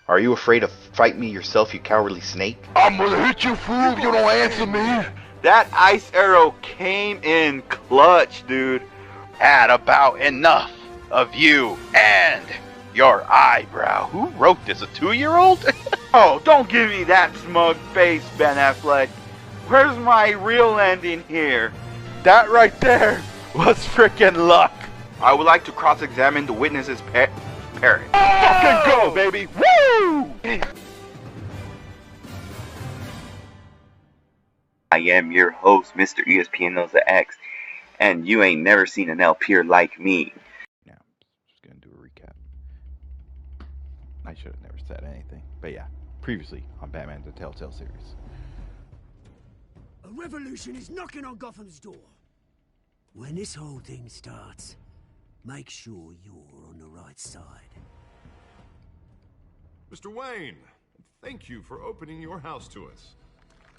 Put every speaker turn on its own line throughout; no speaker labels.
Are you afraid to fight me yourself, you cowardly snake?
I'm gonna hit you, fool, if you don't answer me.
That ice arrow came in clutch, dude.
Had about enough of you and your eyebrow. Who wrote this, a 2-year-old?
Oh, don't give me that smug face, Ben Affleck. Where's my real ending here?
That right there was frickin' luck.
I would like to cross-examine the witness's parrot.
Fucking go, baby. Woo!
I am your host, Mr. ESP knows the X, and you ain't never seen an LPer like me.
Now, just gonna do a recap. I should have never said anything, but yeah, previously on Batman the Telltale series.
A revolution is knocking on Gotham's door. When this whole thing starts, make sure you're on the right side.
Mr. Wayne, thank you for opening your house to us.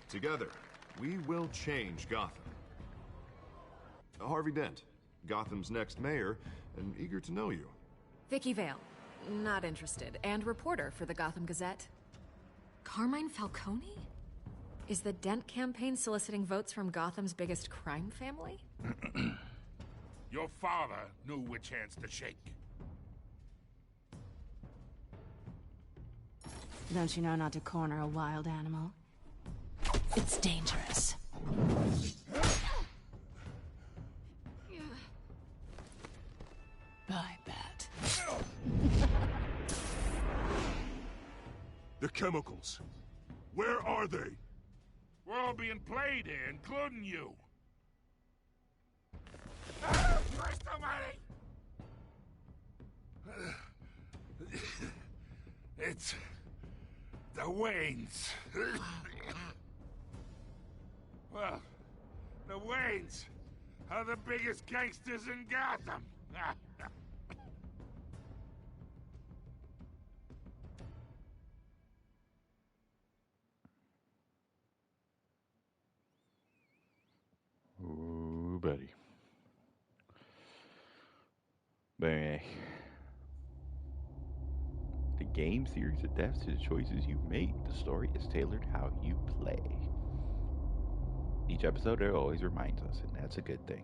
Together, we will change Gotham. Harvey Dent, Gotham's next mayor, and eager to know you.
Vicky Vale, not interested, and reporter for the Gotham Gazette. Carmine Falcone? Is the Dent campaign soliciting votes from Gotham's biggest crime family?
Your father knew which hands to shake.
Don't you know not to corner a wild animal? It's dangerous. Bye, Bat.
The chemicals. Where are they? We're all being played here, including you. Christ almighty! It's the Waynes. Well, the Waynes are the biggest gangsters in Gotham.
Ooh, buddy. But anyway, the game series adapts to the choices you make. The story is tailored how you play. Each episode, it always reminds us, and that's a good thing.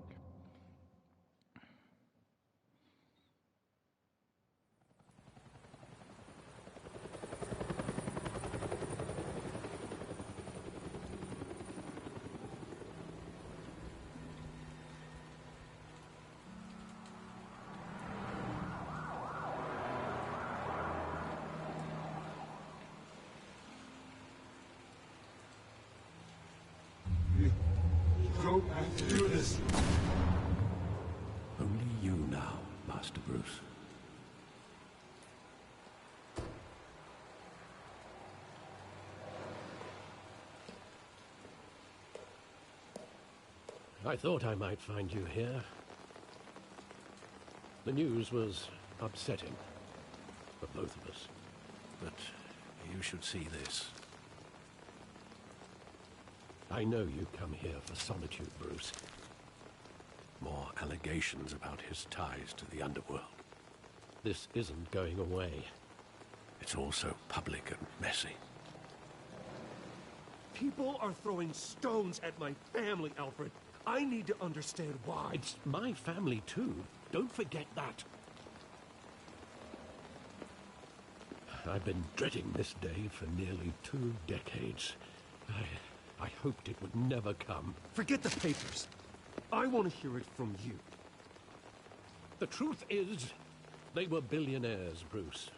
Do this.
Only you now, Master Bruce.
I thought I might find you here. The news was upsetting for both of us.
But you should see this.
I know you come here for solitude, Bruce.
More allegations about his ties to the underworld.
This isn't going away.
It's also public and messy.
People are throwing stones at my family, Alfred. I need to understand why.
It's my family, too. Don't forget that. I've been dreading this day for nearly 2 decades. I hoped it would never come.
Forget the papers. I want to hear it from you.
The truth is, they were billionaires, Bruce.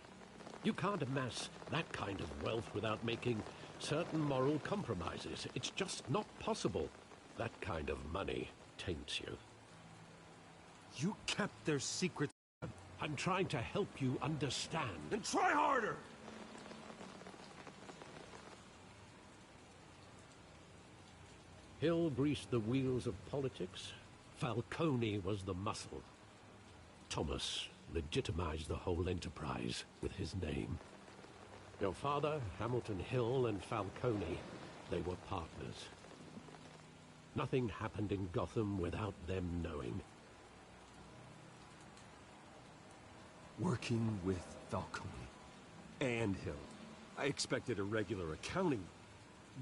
You can't amass that kind of wealth without making certain moral compromises. It's just not possible. That kind of money taints you.
You kept their secrets.
I'm trying to help you understand.
Then try harder!
Hill greased the wheels of politics. Falcone was the muscle. Thomas legitimized the whole enterprise with his name. Your father, Hamilton Hill, and Falcone, they were partners. Nothing happened in Gotham without them knowing.
Working with Falcone and Hill. I expected a regular accounting,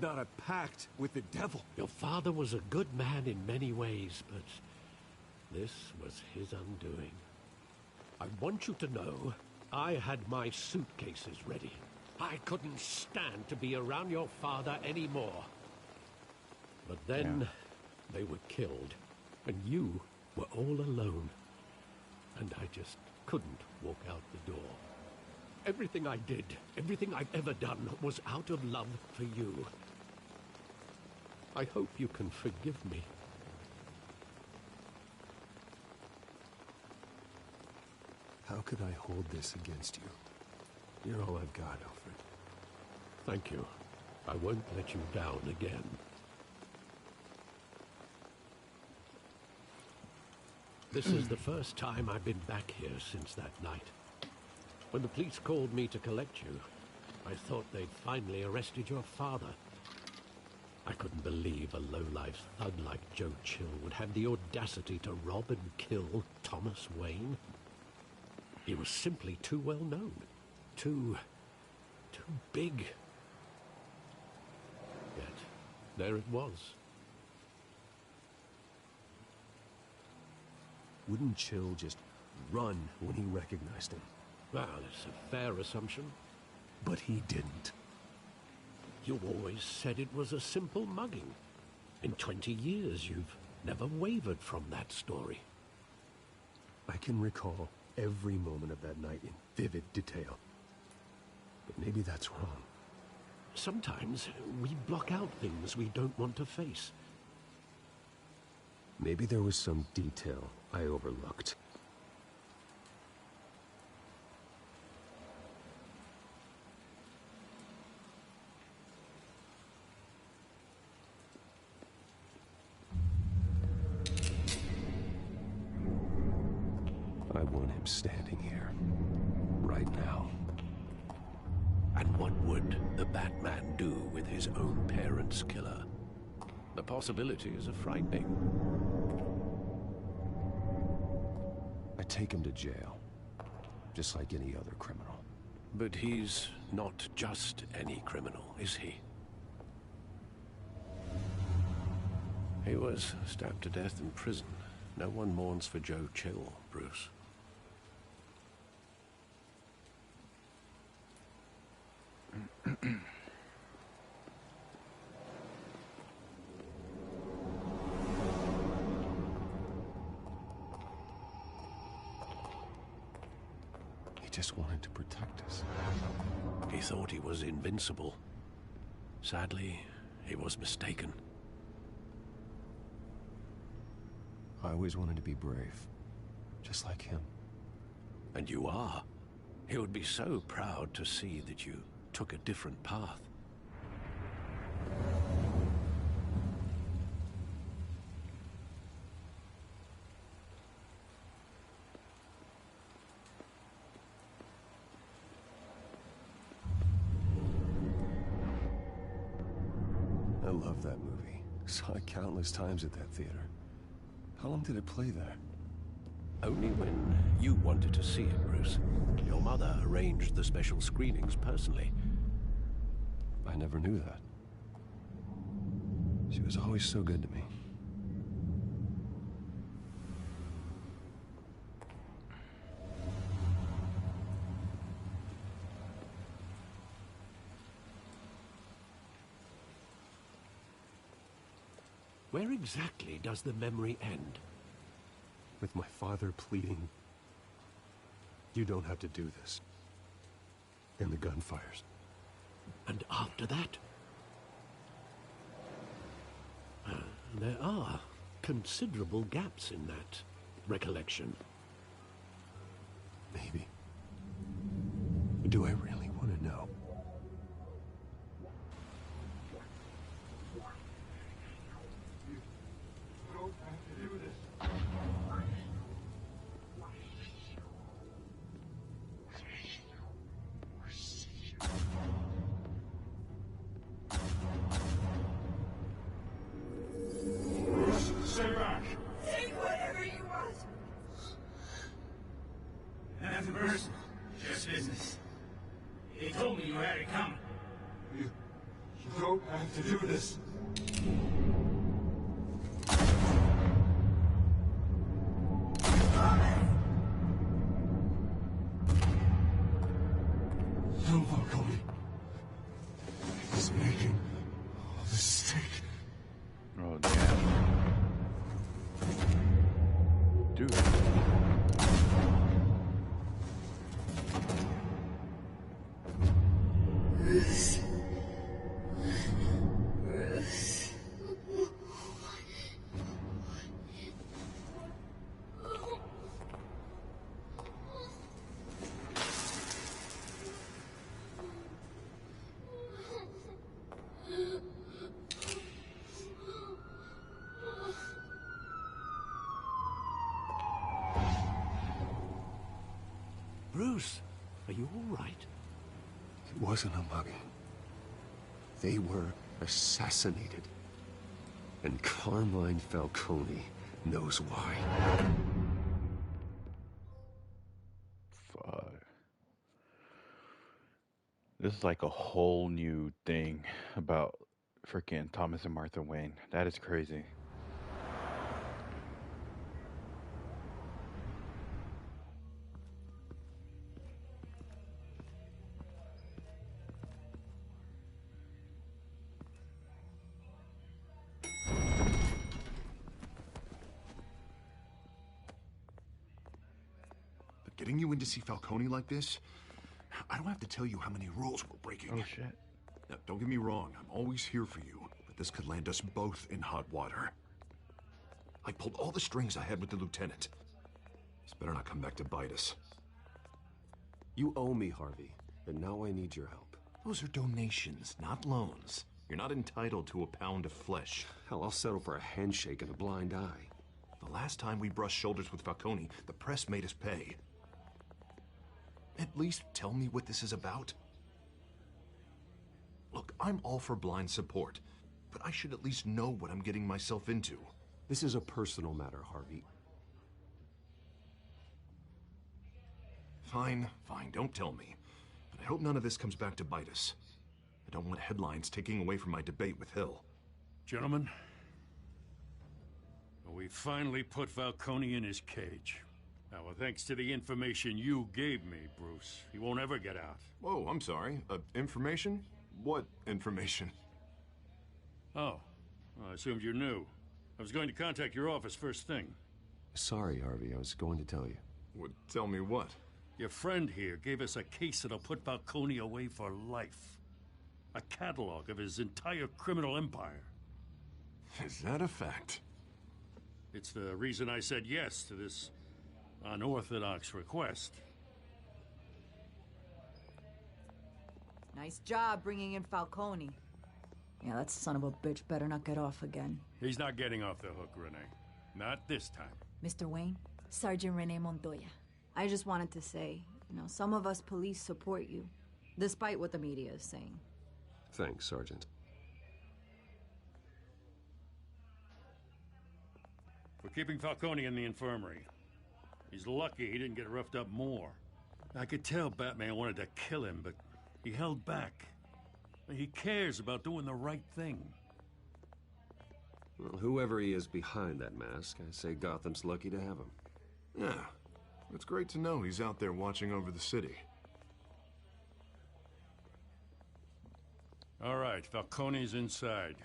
not a pact with the devil.
Your father was a good man in many ways, but this was his undoing. I want you to know, I had my suitcases ready. I couldn't stand to be around your father anymore. But then, they were killed, and you were all alone. And I just couldn't walk out the door. Everything I did, everything I've ever done, was out of love for you. I hope you can forgive me.
How could I hold this against you? You're all I've got, Alfred.
Thank you. I won't let you down again. This is the first time I've been back here since that night. When the police called me to collect you, I thought they'd finally arrested your father. I couldn't believe a low-life thug like Joe Chill would have the audacity to rob and kill Thomas Wayne. He was simply too well known. Too big. Yet, there it was.
Wouldn't Chill just run when he recognized him?
Well, it's a fair assumption.
But he didn't.
You always said it was a simple mugging. In 20 years, you've never wavered from that story.
I can recall every moment of that night in vivid detail. But maybe that's wrong.
Sometimes we block out things we don't want to face.
Maybe there was some detail I overlooked. I want him standing here, right now.
And what would the Batman do with his own parents' killer? The possibilities are frightening.
I take him to jail, just like any other criminal.
But he's not just any criminal, is he? He was stabbed to death in prison. No one mourns for Joe Chill, Bruce.
He just wanted to protect us.
He thought he was invincible. Sadly, he was mistaken.
I always wanted to be brave, just like him.
And you are. He would be so proud to see that you took a different path.
I love that movie. Saw it countless times at that theater. How long did it play there?
Only when you wanted to see it, Bruce. Your mother arranged the special screenings personally.
I never knew that. She was always so good to me.
Where exactly does the memory end?
With my father pleading, "You don't have to do this." And the gunfires.
And after that? There are considerable gaps in that recollection.
Maybe. Do I really want to know?
Stay back!
Take whatever you want!
Nothing personal, just business. He told me you had it coming.
You don't have to do this. No, Falcone. He's making a mistake.
Oh, damn. Dude.
Bruce, are you all right?
It wasn't a mugging. They were assassinated. And Carmine Falcone knows why.
Fuck. This is like a whole new thing about freaking Thomas and Martha Wayne. That is crazy.
But getting you in to see Falcone like this, I don't have to tell you how many rules we're breaking.
Oh, shit.
Now, don't get me wrong, I'm always here for you, but this could land us both in hot water. I pulled all the strings I had with the lieutenant. This better not come back to bite us.
You owe me, Harvey, and now I need your help.
Those are donations, not loans. You're not entitled to a pound of flesh.
Hell, I'll settle for a handshake and a blind eye.
The last time we brushed shoulders with Falcone, the press made us pay. At least tell me what this is about. Look, I'm all for blind support, but I should at least know what I'm getting myself into.
This is a personal matter, Harvey.
Fine, don't tell me. But I hope none of this comes back to bite us. I don't want headlines taking away from my debate with Hill.
Gentlemen, we finally put Falcone in his cage. Now, thanks to the information you gave me, Bruce, he won't ever get out.
Whoa, I'm sorry. Information? What information?
Oh, well, I assumed you knew. I was going to contact your office first thing.
Sorry, Harvey, I was going to tell you.
Would tell me what?
Your friend here gave us a case that'll put Falcone away for life. A catalog of his entire criminal empire.
Is that a fact?
It's the reason I said yes to this unorthodox request.
Nice job bringing in Falcone. Yeah, that son of a bitch better not get off again.
He's not getting off the hook, Renee. Not this time.
Mr. Wayne, Sergeant Renee Montoya. I just wanted to say, some of us police support you, despite what the media is saying.
Thanks, Sergeant.
We're keeping Falcone in the infirmary. He's lucky he didn't get roughed up more. I could tell Batman wanted to kill him, but he held back. He cares about doing the right thing.
Well, whoever he is behind that mask, I say Gotham's lucky to have him.
Yeah, it's great to know he's out there watching over the city.
All right, Falcone's inside.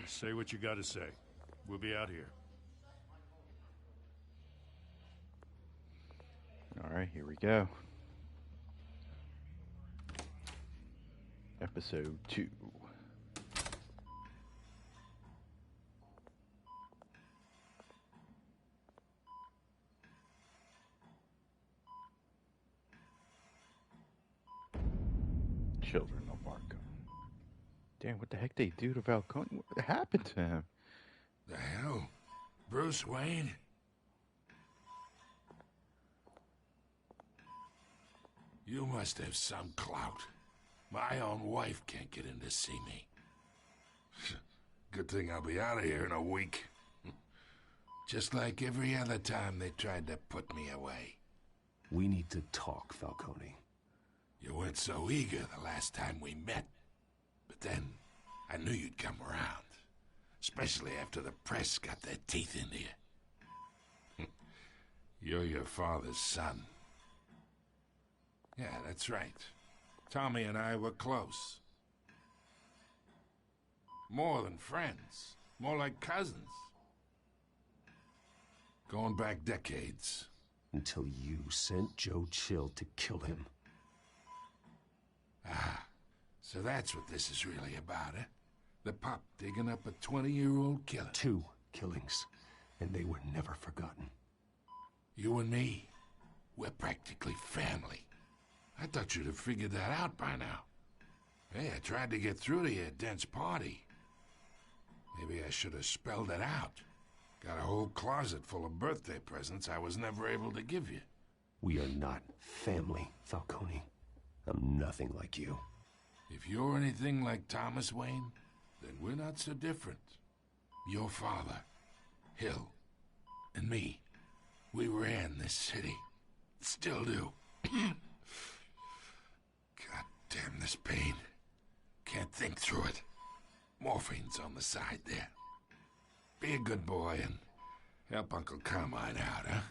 Just say what you gotta say. We'll be out here.
All right, here we go. Episode 2. Children of Arkham. Damn, what the heck they do to Falcone? What happened to him?
The hell? Bruce Wayne? You must have some clout. My own wife can't get in to see me. Good thing I'll be out of here in a week. Just like every other time they tried to put me away.
We need to talk, Falcone.
You weren't so eager the last time we met. But then I knew you'd come around. Especially after the press got their teeth into you. You're your father's son. Yeah, that's right. Tommy and I were close. More than friends. More like cousins. Going back decades.
Until you sent Joe Chill to kill him.
Ah, so that's what this is really about, eh? The pup digging up a 20-year-old killer.
2 killings, and they were never forgotten.
You and me, we're practically family. I thought you'd have figured that out by now. Hey, I tried to get through to your dense party. Maybe I should have spelled it out. Got a whole closet full of birthday presents I was never able to give you.
We are not family, Falcone. I'm nothing like you.
If you're anything like Thomas Wayne, then we're not so different. Your father, Hill, and me, we ran this city. Still do. God damn this pain. Can't think through it. Morphine's on the side there. Be a good boy and help Uncle Carmine out, huh?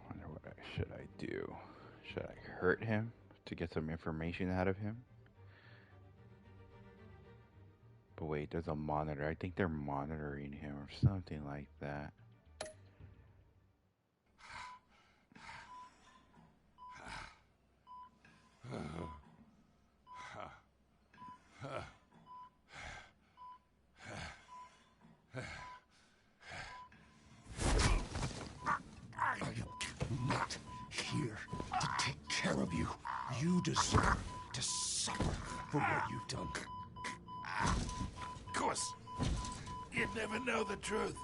Wonder what should I do? Should I hurt him to get some information out of him? But wait, there's a monitor. I think they're monitoring him or something like that.
I am not here to take care of you. You deserve to suffer for what you've done.
Of course. You'd never know the truth.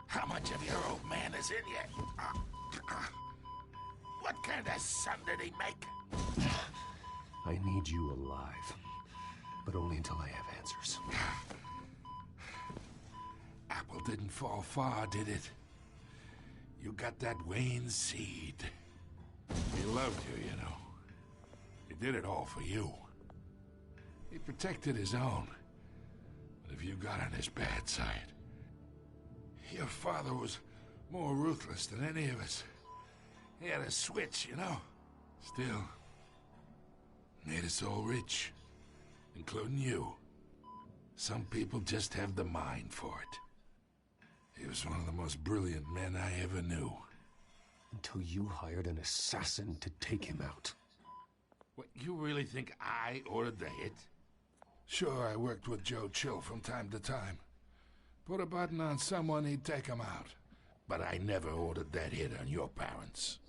How much of your old man is in you? What kind of son did he make?
I need you alive, but only until I have answers.
Apple didn't fall far, did it? You got that Wayne seed. He loved you, you know. He did it all for you. He protected his own. But if you got on his bad side, your father was more ruthless than any of us. He had a switch, you know. Still, made us all rich, including you. Some people just have the mind for it. He was one of the most brilliant men I ever knew.
Until you hired an assassin to take him out.
What, you really think I ordered the hit? Sure, I worked with Joe Chill from time to time. Put a button on someone, he'd take him out. But I never ordered that hit on your parents.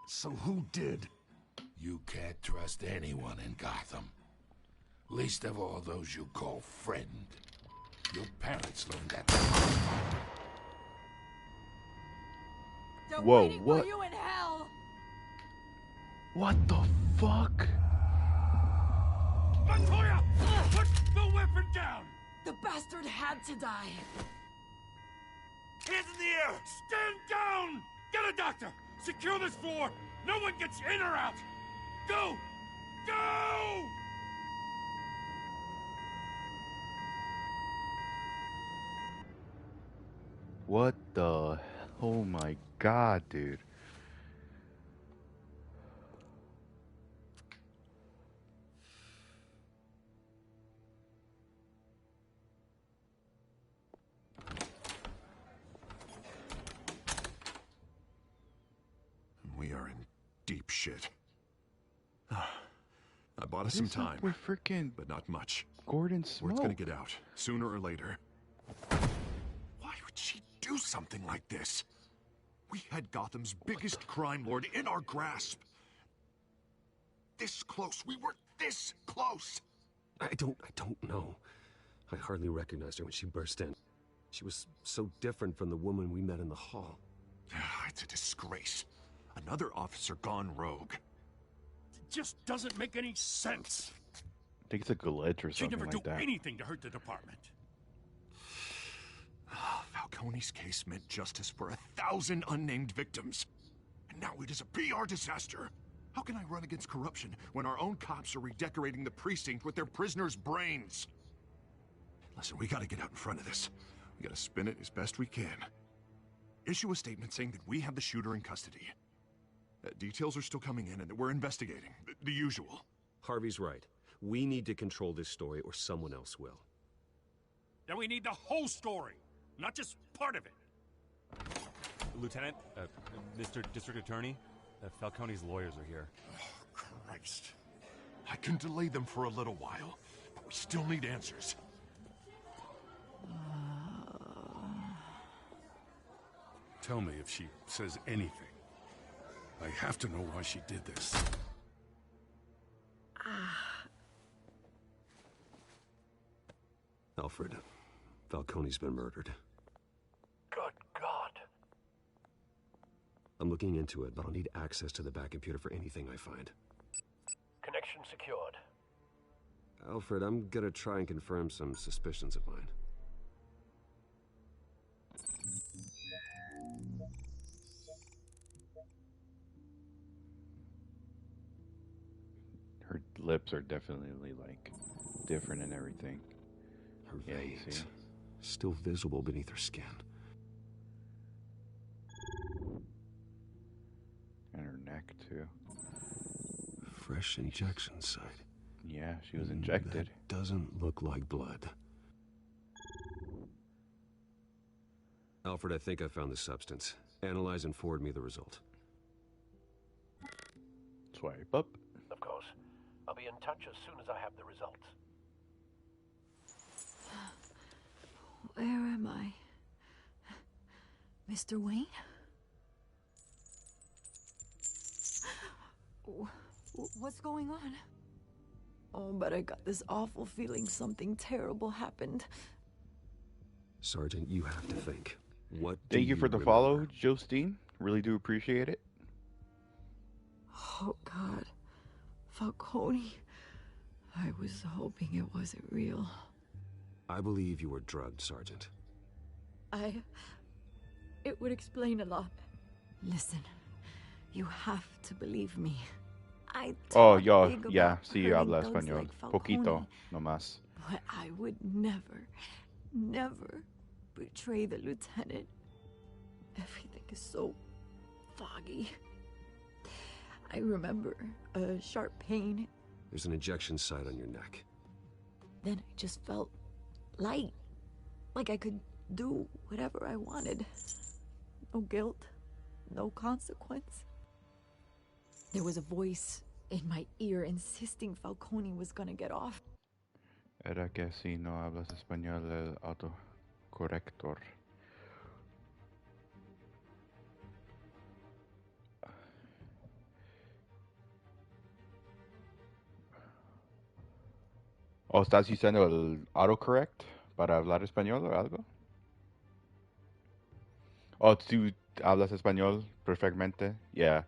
So who did?
You can't trust anyone in Gotham. Least of all those you call friend. Your parents learned that.
They're
Whoa,
waiting
what?
for you in hell!
What the fuck?
Montoya! Put the weapon down!
The bastard had to die.
Hands in the air! Stand down! Get a doctor! Secure this floor! No one gets in or out! Go! Go!
What the? Oh my god, dude.
We are in deep shit. I bought us some time,
We're freaking
but not much.
Gordon
Word's
Smoke.
gonna get out, sooner or later. Why would she do something like this? We had Gotham's biggest crime lord in our grasp. This close. We were this close.
I don't know. I hardly recognized her when she burst in. She was so different from the woman we met in the hall.
It's a disgrace. Another officer gone rogue.
It just doesn't make any sense.
I think it's a glitch or
She'd
something
never
like
do
that.
anything to hurt the department.
Falcone's case meant justice for 1,000 unnamed victims. And now it is a PR disaster. How can I run against corruption when our own cops are redecorating the precinct with their prisoners' brains? Listen, we gotta get out in front of this. We gotta spin it as best we can. Issue a statement saying that we have the shooter in custody. Details are still coming in and that we're investigating. The usual.
Harvey's right. We need to control this story or someone else will.
Then we need the whole story, not just part of it.
Lieutenant, Mr. District Attorney, Falcone's lawyers are here.
Oh, Christ. I can delay them for a little while, but we still need answers.
Tell me if she says anything. I have to know why she did this.
Alfred, Falcone's been murdered.
Good God.
I'm looking into it, but I'll need access to the back computer for anything I find.
Connection secured.
Alfred, I'm gonna try and confirm some suspicions of mine.
Her lips are definitely like different and everything.
Her
Yeah, you
veins,
see?
still visible beneath her skin.
And her neck too.
Fresh injection site.
Yeah, she was injected.
That doesn't look like blood. Alfred, I think I found the substance. Analyze and forward me the result.
Swipe up.
Of course. I'll be in touch as soon as I have the results.
Where am I? Mr. Wayne? What's going on? Oh, but I got this awful feeling something terrible happened.
Sergeant, you have to think. What
Thank
do
you for the
remember?
follow, Justine. Really do appreciate it.
Oh, God. Falcone. I was hoping it wasn't real.
I believe you were drugged, Sergeant.
It would explain a lot. Listen, you have to believe me. I
Oh,
talk
yo,
big
yeah,
about
sí,
hurting
habla
thugs
español.
like Falcone,
Poquito, nomás.
but I would never betray the lieutenant. Everything is so foggy. I remember a sharp pain.
There's an injection site on your neck.
Then I just felt light. Like I could do whatever I wanted. No guilt, no consequence. There was a voice in my ear insisting Falcone was gonna get off.
Era que si no hablas español, el autocorrector. ¿O estás usando el autocorrect para hablar español o algo? ¿O tú hablas español perfectamente? Yeah.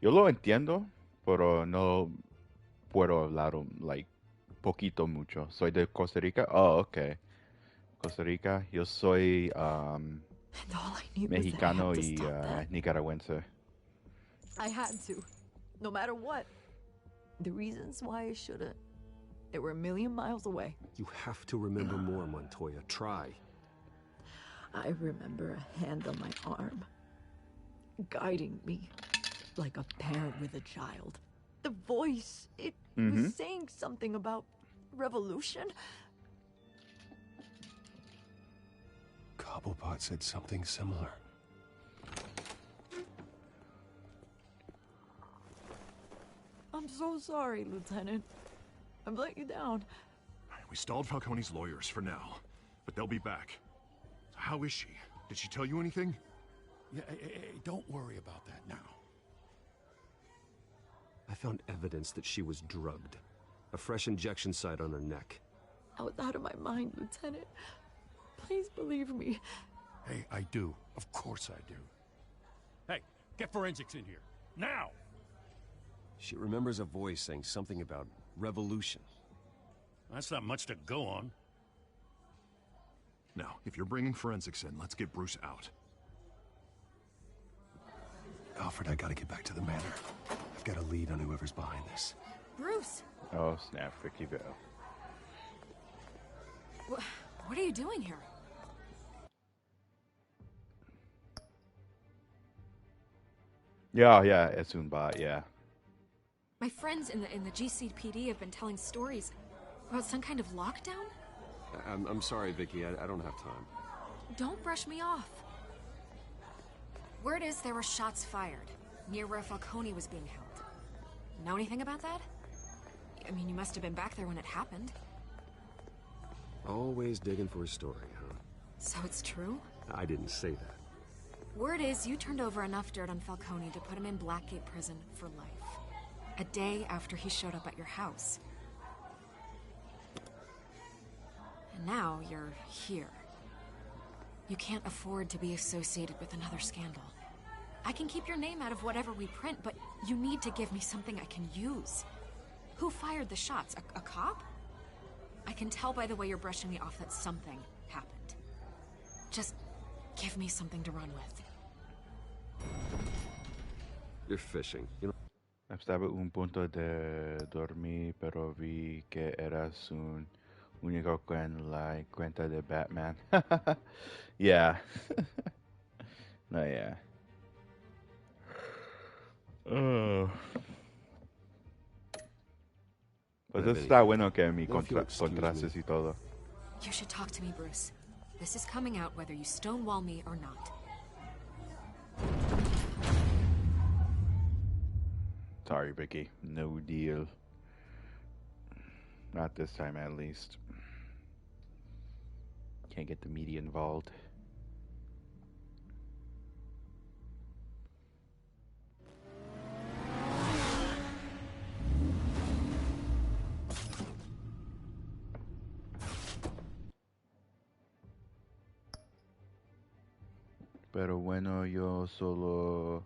Yo lo entiendo, pero no puedo hablar like poquito mucho. Soy de Costa Rica. Oh, okay. Costa Rica. Yo soy
And all I knew
mexicano
was that I had to
y
stop that.
nicaragüense.
I had to, no matter what. The reasons why I shouldn't, they were a million miles away.
You have to remember more, Montoya. Try.
I remember a hand on my arm, guiding me like a parent with a child. The voice, it was saying something about revolution.
Cobblepot said something similar.
I'm so sorry, Lieutenant. I've let you down.
We stalled Falcone's lawyers for now, but they'll be back. How is she? Did she tell you anything?
Yeah, hey, don't worry about that now.
I found evidence that she was drugged. A fresh injection site on her neck.
I was out of my mind, Lieutenant. Please believe me.
Hey, I do. Of course I do.
Hey, get forensics in here. Now!
She remembers a voice saying something about revolution.
That's not much to go on.
Now, if you're bringing forensics in, let's get Bruce out.
Alfred, I gotta get back to the manor. I've got a lead on whoever's behind this.
Bruce!
Oh, snap, Vicky Vale.
What are you doing here?
Yeah, es un bot, yeah.
My friends in the GCPD have been telling stories about some kind of lockdown?
I'm sorry, Vicky. I don't have time.
Don't brush me off. Word is there were shots fired near where Falcone was being held. Know anything about that? I mean, you must have been back there when it happened.
Always digging for a story, huh?
So it's true?
I didn't say that.
Word is you turned over enough dirt on Falcone to put him in Blackgate Prison for life. A day after he showed up at your house. And now you're here. You can't afford to be associated with another scandal. I can keep your name out of whatever we print, but you need to give me something I can use. Who fired the shots? A cop? I can tell by the way you're brushing me off that something happened. Just give me something to run with.
You're fishing. You know.
Estaba un punto de dormir, pero vi que eras un único con la cuenta de Batman. Yeah. No, yeah. Pues está bueno que mi contrastes y todo.
You should talk to me, Bruce. This is coming out whether you stonewall me or not.
Sorry, Vicky. No deal. Not this time, at least. Can't get the media involved. Pero bueno, yo solo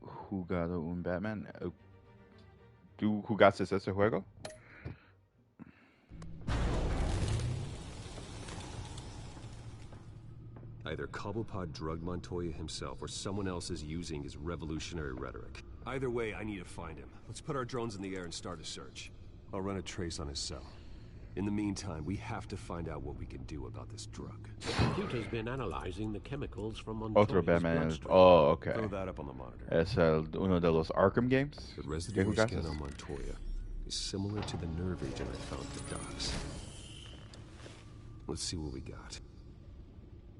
jugado un Batman. ¿Tú jugaste ese juego?
Either Cobblepot drugged Montoya himself or someone else is using his revolutionary rhetoric. Either way, I need to find him. Let's put our drones in the air and start a search. I'll run a trace on his cell. In the meantime, we have to find out what we can do about this drug.
The computer's been analyzing the chemicals from Montoya's
Otro Batman.
bloodstream.
Oh, okay.
Throw that up on the monitor.
Es uno de los Arkham games.
The residue scan on Montoya is similar to the nerve agent I found at the docks. Let's see what we got.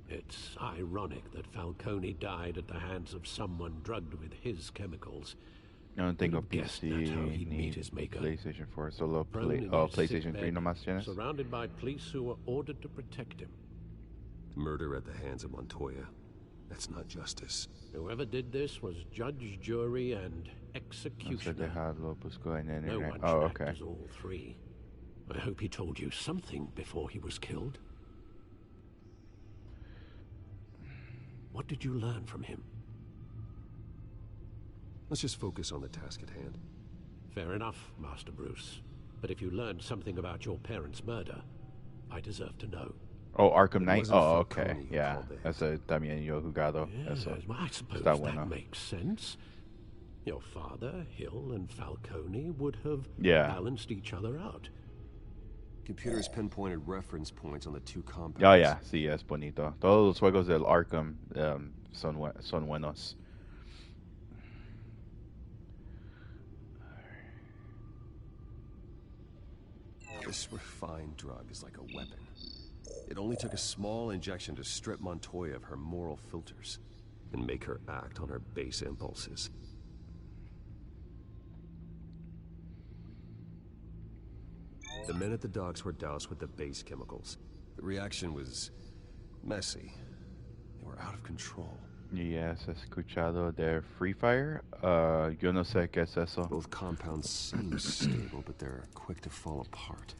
It's ironic that Falcone died at the hands of someone drugged with his chemicals.
No tengo
Guessed
PC
that's how he'd
ni
meet his maker.
PlayStation 4, solo
Prone in his
PlayStation 3
sickbed,
nomás tienes.
surrounded by police who were ordered to protect him.
Murder at the hands of Montoya. That's not justice.
Whoever did this was judge, jury, and
No sé
executioner.
dejarlo, busco en
No
internet.
one
Oh,
should act
okay.
as all three. I hope he told you something before he was killed. What did you learn from him?
Let's just focus on the task at hand.
Fair enough, Master Bruce. But if you learned something about your parents' murder, I deserve to know.
Oh, Arkham Knight.
wasn't
Oh,
Falcone
okay.
who
Yeah.
called the hit.
Ese también yo he jugado. Eso.
Yes, well, I suppose
Está
that
bueno.
makes sense. Your father, Hill, and Falcone would have
Yeah.
balanced each other out.
Computers pinpointed reference points on the two compounds.
Oh, yeah. Sí, es bonito. Todos los juegos del Arkham son buenos.
This refined drug is like a weapon. It only took a small injection to strip Montoya of her moral filters and make her act on her base impulses. The men at the docks were doused with the base chemicals. The reaction was messy. They were out of control.
¿Y has escuchado de Free Fire? Yo no sé qué es eso.
Both compounds seem stable, but they're quick to fall apart.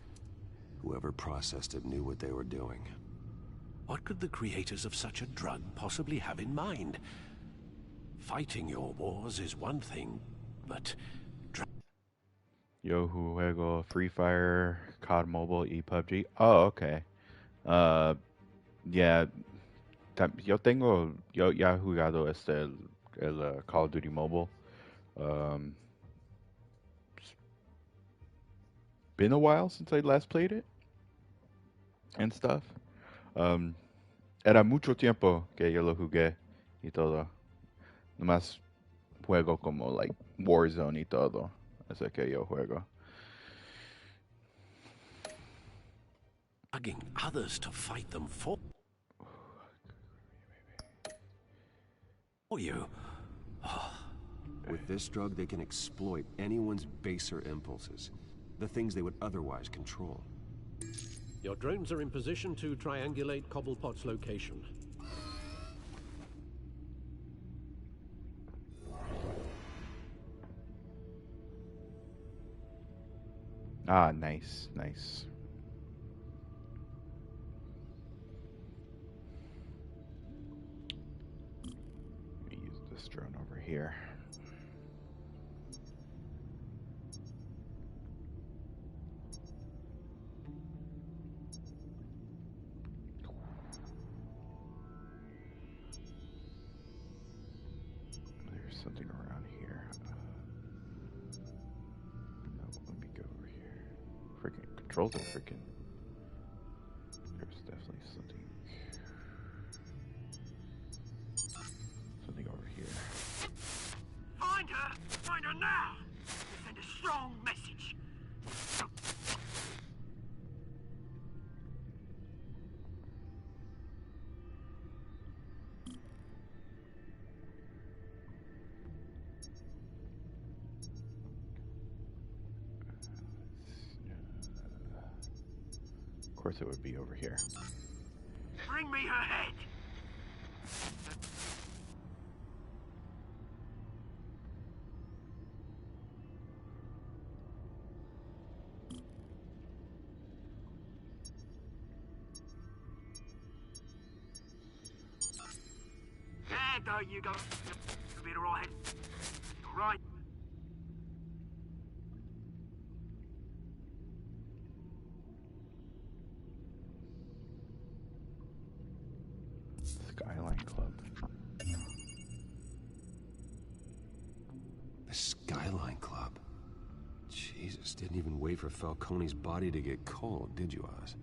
Whoever processed it knew what they were doing.
What could the creators of such a drug possibly have in mind? Fighting your wars is one thing, but...
Yo juego Free Fire, COD Mobile y PUBG. Oh, okay. Yeah. Yo ya he jugado el Call of Duty Mobile. It's been a while since I last played it and stuff. Era mucho tiempo que yo lo jugué y todo. Nomás juego como like Warzone y todo. Ese que yo juego.
Bugging others to fight them for you.
With this drug, they can exploit anyone's baser impulses. The things they would otherwise control.
Your drones are in position to triangulate Cobblepot's location.
Ah, nice, nice. Let me use this drone over here. There's something around here. No, let me go over here. Freaking controls are freaking. There's definitely something over here.
Find her! Find her now! Send a strong message.
Of course, it would be over here.
Bring me her head! There you go. You'll be all right. All right.
Skyline Club.
The Skyline Club? Jesus, didn't even wait for Falcone's body to get cold, did you, Oz?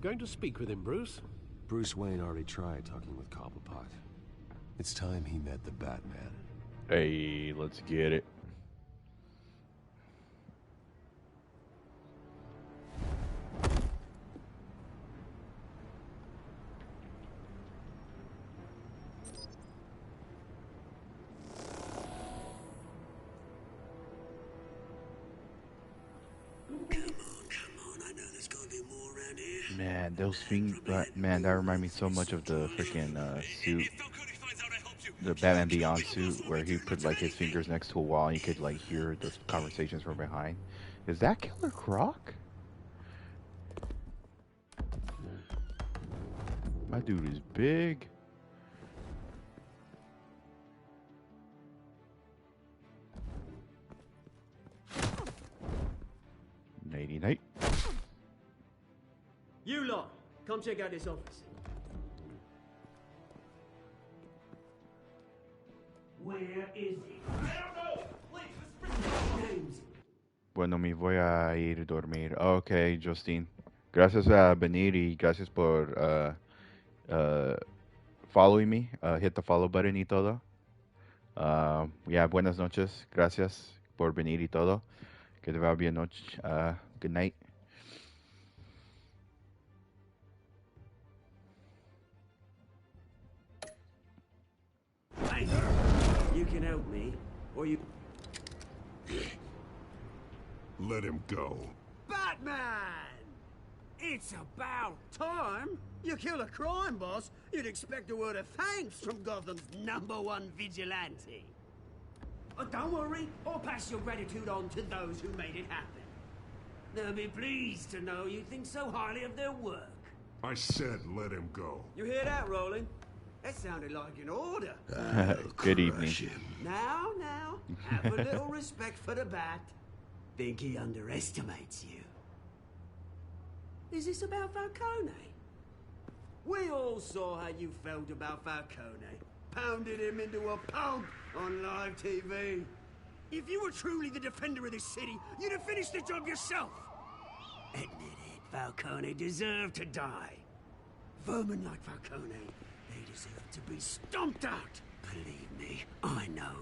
Going to speak with him, Bruce?
Bruce Wayne already tried talking with Cobblepot. It's time he met the Batman.
Hey, let's get it. Man, those man, that remind me so much of the freaking suit, the Batman Beyond suit, where he put like his fingers next to a wall and you could like hear the conversations from behind. Is that Killer Croc? My dude is big. Nighty night.
You lot, come check out this office. Where is he? I don't know! Please, names.
Bueno, me voy a ir a dormir. Okay, Justine. Gracias a venir y gracias por following me. Hit the follow button y todo. Yeah, buenas noches. Gracias por venir y todo. Que te va bien noche. Good night.
Hey, you can help me, or you...
Let him go.
Batman! It's about time. You kill a crime boss, you'd expect a word of thanks from Gotham's #1 vigilante. Oh, don't worry, I'll pass your gratitude on to those who made it happen. They'll be pleased to know you think so highly of their work.
I said let him go.
You hear that, Roland? That sounded like an order.
Good evening.
Now, have a little respect for the bat. Think he underestimates you. Is this about Falcone? We all saw how you felt about Falcone. Pounded him into a pulp on live TV. If you were truly the defender of this city, you'd have finished the job yourself. Admit it, Falcone deserved to die. Vermin like Falcone, they deserve to be stomped out. Believe me, I know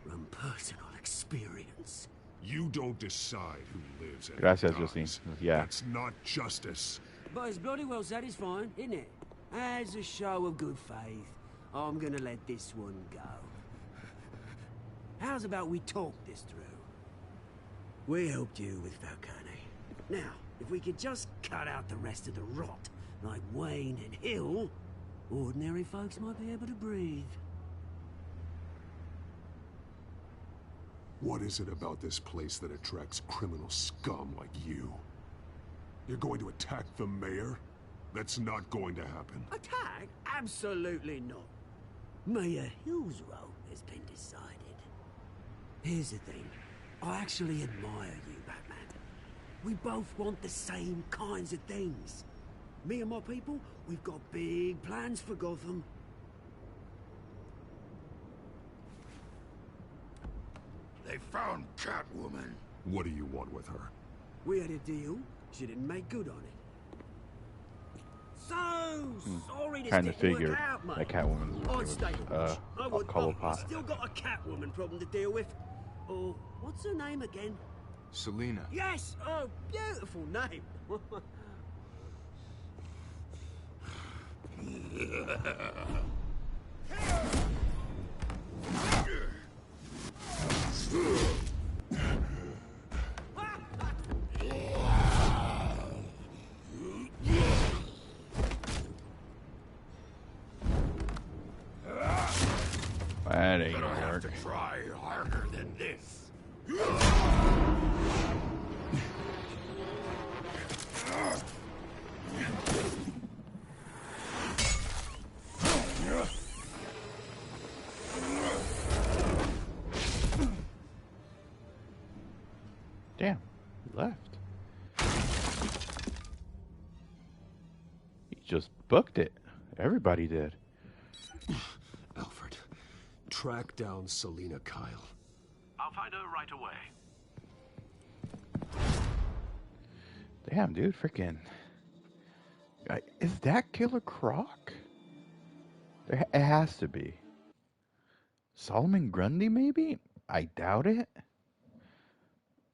from personal experience.
You don't decide who lives and
Gracias,
dies.
Justin. Yeah.
That's not justice.
But it's bloody well satisfying, isn't it? As a show of good faith, I'm gonna let this one go. How's about we talk this through? We helped you with Falcone. Now, if we could just cut out the rest of the rot, like Wayne and Hill, ordinary folks might be able to breathe.
What is it about this place that attracts criminal scum like you? You're going to attack the mayor? That's not going to happen.
Attack? Absolutely not. Mayor Hill's role has been decided. Here's the thing. I actually admire you, Batman. We both want the same kinds of things. Me and my people, we've got big plans for Gotham.
They found Catwoman.
What do you want with her?
We had a deal. She didn't make good on it. So sorry to
Kind of
stick work
figured
out, mate.
that Catwoman
I'd
was
stay I would,
color
I've
pot.
still got a Catwoman problem to deal with. Oh, what's her name again?
Selina.
Yes! Oh, beautiful name.
That ain't
Gonna
gonna
have
work.
to try harder than this.
Damn, he left. He just booked it. Everybody did.
Alfred, track down Selina Kyle.
I'll find her right away.
Damn, dude, freaking. Is that Killer Croc? It has to be. Solomon Grundy, maybe? I doubt it.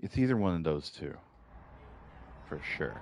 It's either one of those two. For sure.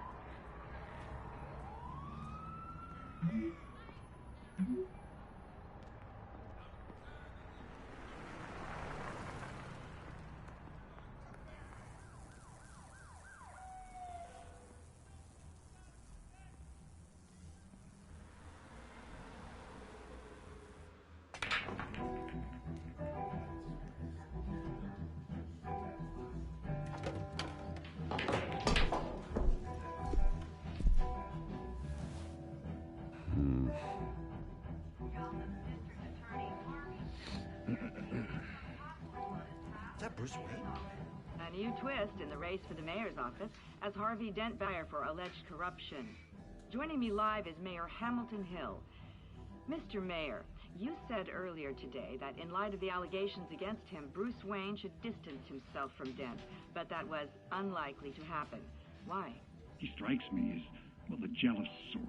Is that Bruce Wayne?
A new twist in the race for the mayor's office as Harvey Dent buyer for alleged corruption. Joining me live is Mayor Hamilton Hill. Mr. Mayor, you said earlier today that in light of the allegations against him, Bruce Wayne should distance himself from Dent, but that was unlikely to happen. Why?
He strikes me as, well, the jealous sort.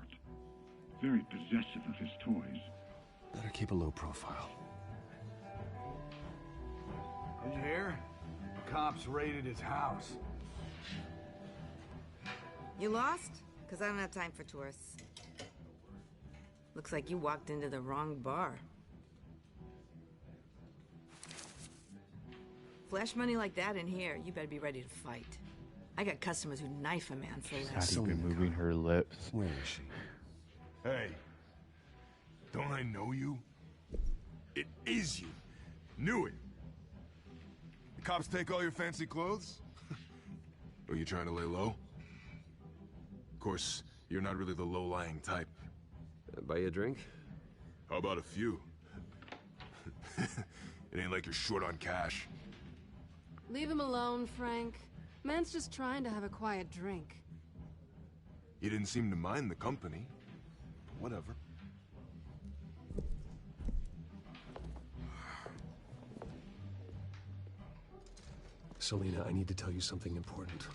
Very possessive of his toys.
Better keep a low profile.
Did you hear? Cops raided his house.
You lost? Because I don't have time for tourists. Looks like you walked into the wrong bar. Flash money like that in here, you better be ready to fight. I got customers who knife a man for less.
Not even moving her lips.
Where is she?
Hey, don't I know you? It is you. Knew it. The cops take all your fancy clothes? Are you trying to lay low? Of course, You're not really the low-lying type.
Buy you a drink?
How about a few? It ain't like you're short on cash.
Leave him alone, Frank. Man's just trying to have a quiet drink.
You didn't seem to mind the company. Whatever.
Selina, I need to tell you something important.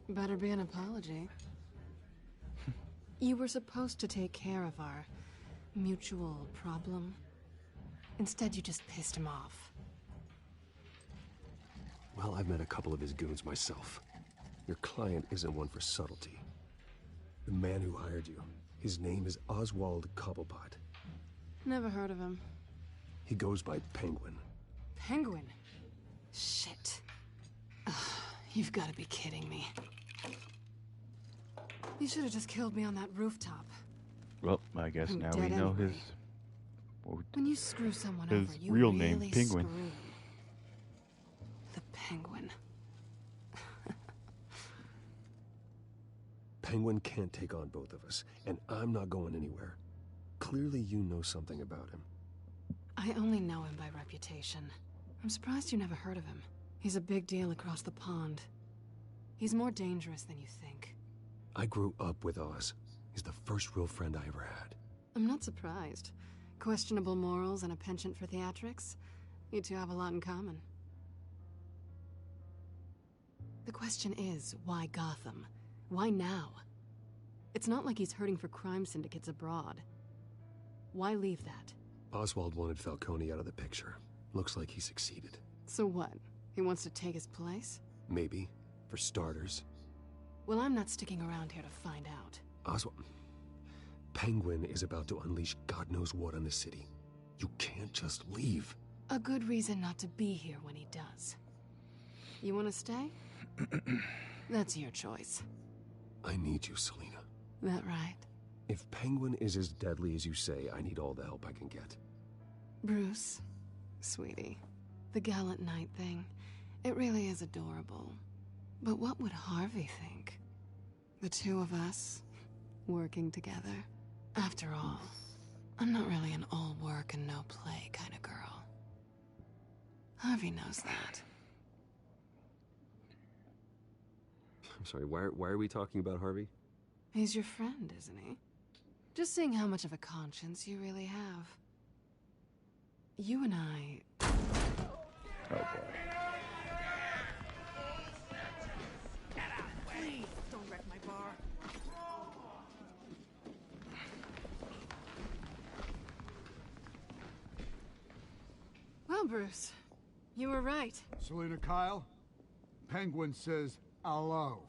Better be an apology. You were supposed to take care of our mutual problem. Instead, you just pissed him off.
Well, I've met a couple of his goons myself. Your client isn't one for subtlety. The man who hired you, his name is Oswald Cobblepot.
Never heard of him.
He goes by Penguin.
Penguin? Shit. Ugh, you've got to be kidding me. You should have just killed me on that rooftop.
Well, I guess
I'm
now
dead
we know
anyway. When you screw someone
his
over, you
real
really
name, Penguin.
screw 'em. The Penguin.
Penguin can't take on both of us, and I'm not going anywhere. Clearly you know something about him.
I only know him by reputation. I'm surprised you never heard of him. He's a big deal across the pond. He's more dangerous than you think.
I grew up with Oz. He's the first real friend I ever had.
I'm not surprised. Questionable morals and a penchant for theatrics. You two have a lot in common. The question is, why Gotham? Why now? It's not like he's hurting for crime syndicates abroad. Why leave that?
Oswald wanted Falcone out of the picture. Looks like he succeeded.
So what? He wants to take his place?
Maybe. For starters.
Well, I'm not sticking around here to find out.
Oswald... Penguin is about to unleash God knows what on the city. You can't just leave.
A good reason not to be here when he does. You want to stay? That's your choice.
I need you, Selina.
That right?
If Penguin is as deadly as you say, I need all the help I can get.
Bruce, sweetie, the gallant knight thing, it really is adorable. But what would Harvey think? The two of us, working together? After all, I'm not really an all work and no play kind of girl. Harvey knows that.
I'm sorry, why are we talking about Harvey?
He's your friend, isn't he? Just seeing how much of a conscience you really have. You and I...
Oh boy.
Please, don't wreck my bar.
Well, Bruce, you were right.
Selina Kyle, Penguin says hello.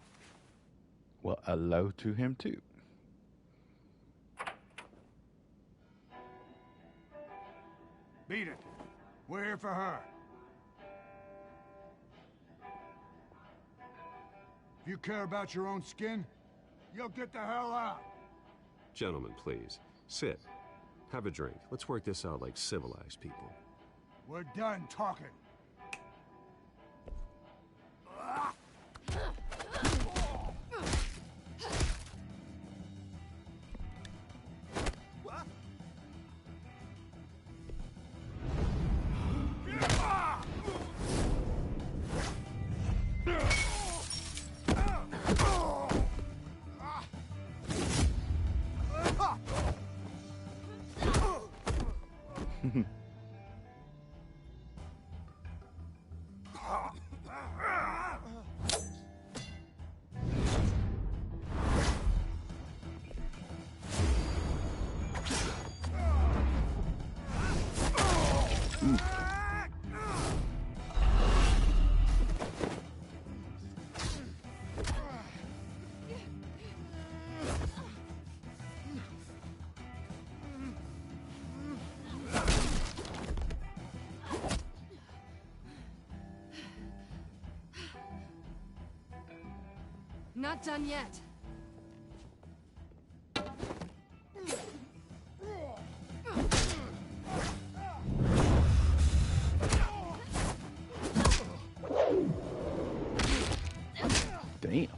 Well, hello to him too.
Beat it. We're here for her. If you care about your own skin, you'll get the hell out.
Gentlemen, please. Sit. Have a drink. Let's work this out like civilized people.
We're done talking.
Not done yet.
Damn.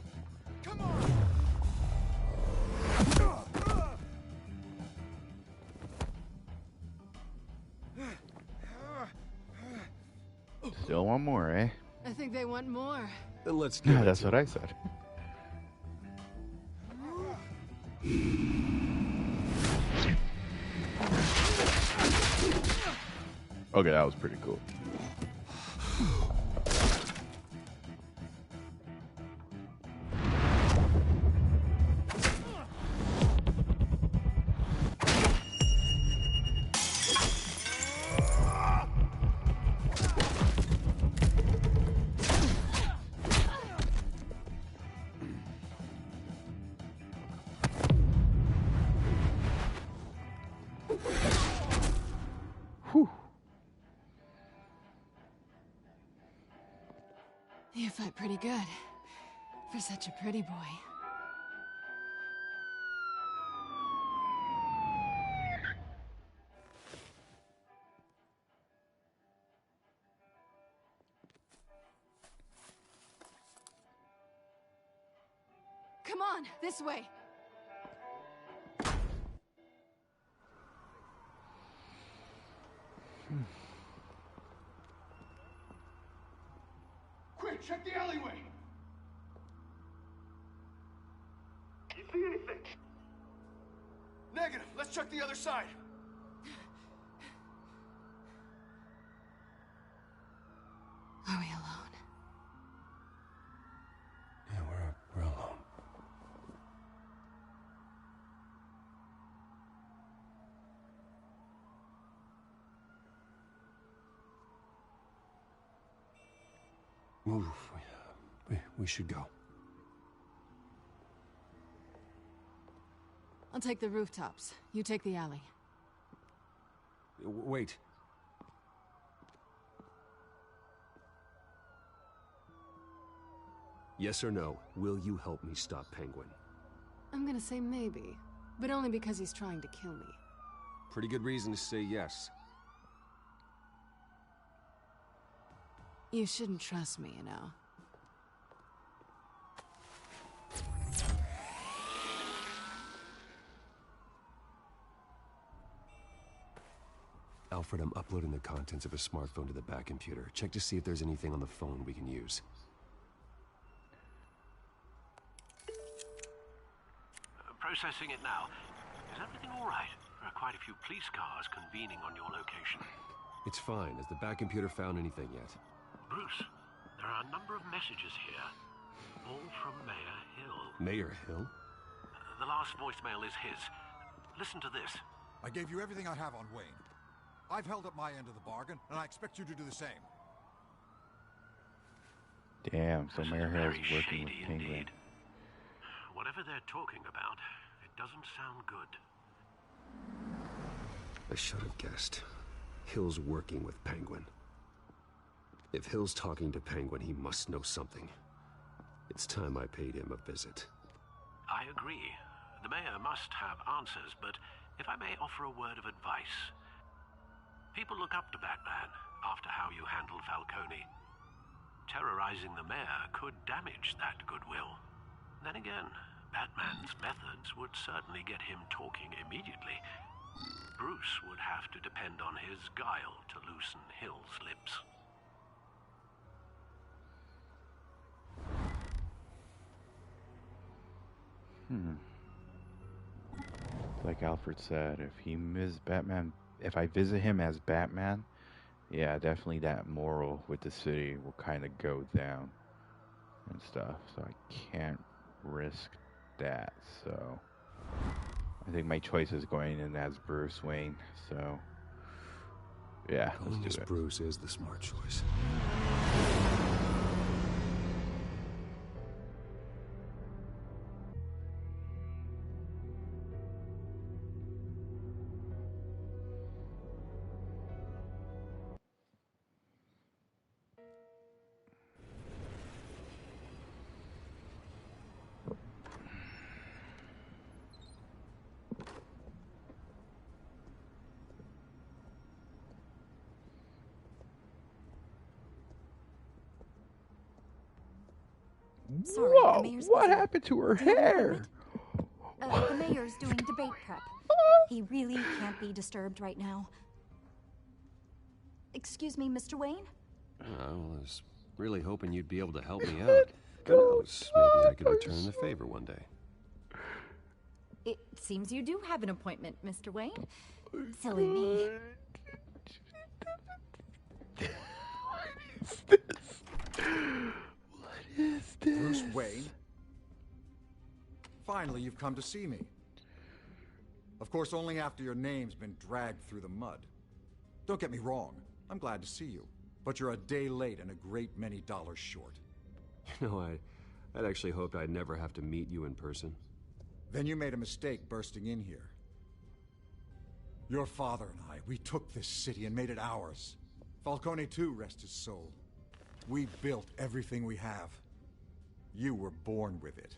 Still want more, eh?
I think they want more.
Then let's give it
That's
to
what
them.
I said. Okay, that was pretty cool.
You fight pretty good. For such a pretty boy. Come on, this way.
Quick, check the alleyway!
You see anything?
Negative. Let's check the other side.
Are we alone?
Yeah, we're alone. Move. We should go.
I'll take the rooftops. You take the alley.
Wait. Yes or no, will you help me stop Penguin?
I'm gonna say maybe, but only because he's trying to kill me.
Pretty good reason to say yes.
You shouldn't trust me, you know.
Alfred, I'm uploading the contents of a smartphone to the back computer. Check to see if there's anything on the phone we can use.
Processing it now. Is everything all right? There are quite a few police cars convening on your location.
It's fine. Has the back computer found anything yet?
Bruce, there are a number of messages here. All from Mayor Hill.
Mayor Hill?
The last voicemail is his. Listen to this.
I gave you everything I have on Wayne. I've held up my end of the bargain, and I expect you to do the same.
Damn, so Mayor Hill's
Very
working with
shady
Penguin.
indeed. Whatever they're talking about, it doesn't sound good.
I should have guessed. Hill's working with Penguin. If Hill's talking to Penguin, he must know something. It's time I paid him a visit.
I agree. The mayor must have answers, but if I may offer a word of advice. People look up to Batman after how you handled Falcone. Terrorizing the mayor could damage that goodwill. Then again, Batman's methods would certainly get him talking immediately. Bruce would have to depend on his guile to loosen Hill's lips.
Like Alfred said, if I visit him as Batman, yeah, definitely that moral with the city will kind of go down and stuff. So I can't risk that. So I think my choice is going in as Bruce Wayne. So yeah,
Going
let's
as
do it.
Bruce is the smart choice.
Sorry,
Whoa,
the mayor's
what
busy.
happened to her
Do you have a
hair?
moment? The mayor's doing debate prep. He really can't be disturbed right now. Excuse me, Mr. Wayne?
I was really hoping you'd be able to help me out. Who knows, maybe I could return the favor one day.
It seems you do have an appointment, Mr. Wayne. Silly me.
What is this? Bruce Wayne? Finally, you've come to see me. Of course, only after your name's been dragged through the mud. Don't get me wrong, I'm glad to see you. But you're a day late and a great many dollars short.
You know, I'd actually hoped I'd never have to meet you in person.
Then you made a mistake bursting in here. Your father and I, we took this city and made it ours. Falcone too, rest his soul. We built everything we have. You were born with it.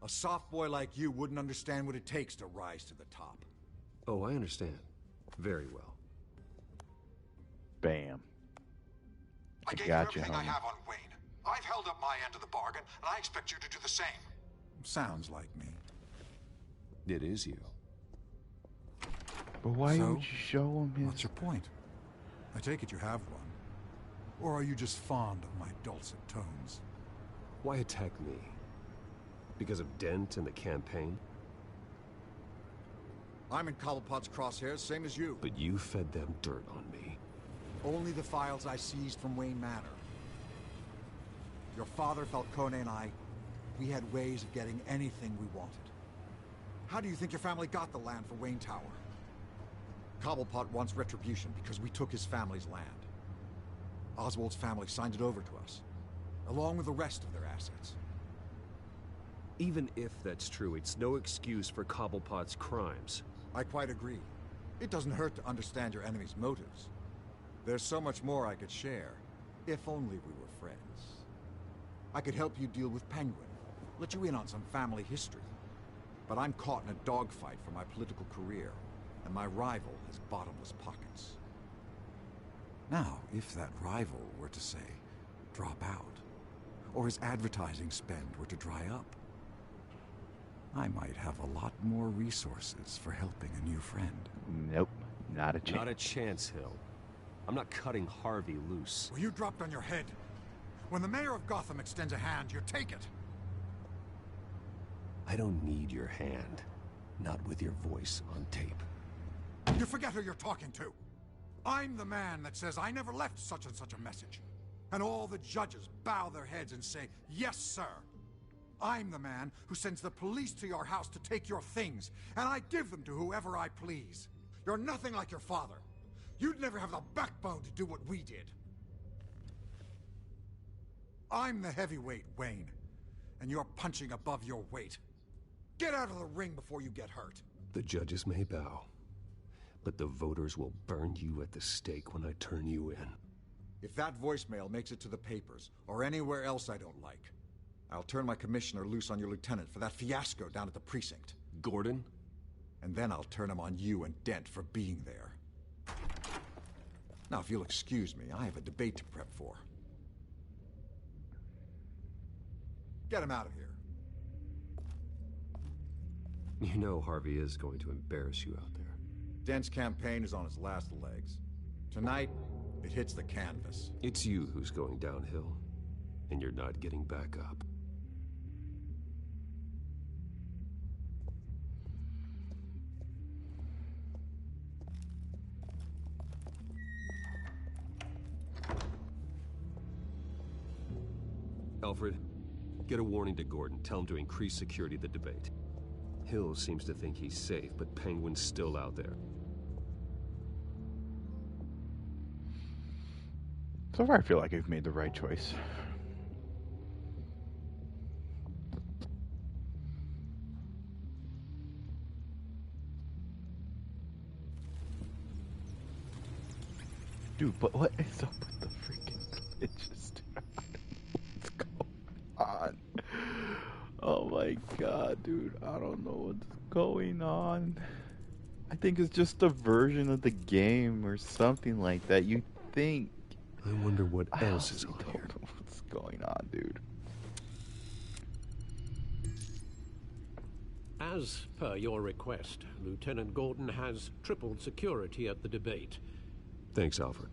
A soft boy like you wouldn't understand what it takes to rise to the top.
Oh, I understand. Very well.
Bam.
I gave
got
you
you,
everything I
homie.
have on Wayne. I've held up my end of the bargain, and I expect you to do the same. Sounds like me.
It is you.
But why
So,
would you show him his...
What's your point? I take it you have one. Or are you just fond of my dulcet tones?
Why attack me? Because of Dent and the campaign?
I'm in Cobblepot's crosshairs, same as you.
But you fed them dirt on me.
Only the files I seized from Wayne Manor. Your father, Falcone, and I, we had ways of getting anything we wanted. How do you think your family got the land for Wayne Tower? Cobblepot wants retribution because we took his family's land. Oswald's family signed it over to us, along with the rest of their assets.
Even if that's true, it's no excuse for Cobblepot's crimes.
I quite agree. It doesn't hurt to understand your enemy's motives. There's so much more I could share, if only we were friends. I could help you deal with Penguin, let you in on some family history. But I'm caught in a dogfight for my political career, and my rival has bottomless pockets. Now, if that rival were to say, drop out, or his advertising spend were to dry up, I might have a lot more resources for helping a new friend.
Nope, not a chance.
Not a chance, Hill. I'm not cutting Harvey loose.
Well, you dropped on your head. When the mayor of Gotham extends a hand, you take it.
I don't need your hand. Not with your voice on tape.
You forget who you're talking to. I'm the man that says I never left such and such a message. And all the judges bow their heads and say, yes, sir. I'm the man who sends the police to your house to take your things, and I give them to whoever I please. You're nothing like your father. You'd never have the backbone to do what we did. I'm the heavyweight, Wayne, and you're punching above your weight. Get out of the ring before you get hurt.
The judges may bow, but the voters will burn you at the stake when I turn you in.
If that voicemail makes it to the papers, or anywhere else I don't like, I'll turn my commissioner loose on your lieutenant for that fiasco down at the precinct.
Gordon?
And then I'll turn him on you and Dent for being there. Now, if you'll excuse me, I have a debate to prep for. Get him out of here.
You know Harvey is going to embarrass you out there.
Dent's campaign is on its last legs. Tonight, it hits the canvas.
It's you who's going downhill, and you're not getting back up. Alfred, get a warning to Gordon. Tell him to increase security of the debate. Hill seems to think he's safe, but Penguin's still out there.
So far, I feel like I've made the right choice. Dude, but what is up with the freaking glitches, dude? What's going on? Oh my god, dude. I don't know what's going on. I think it's just a version of the game or something like that. You think.
I wonder what else is on here.
What's going on, dude?
As per your request, Lieutenant Gordon has tripled security at the debate.
Thanks, Alfred.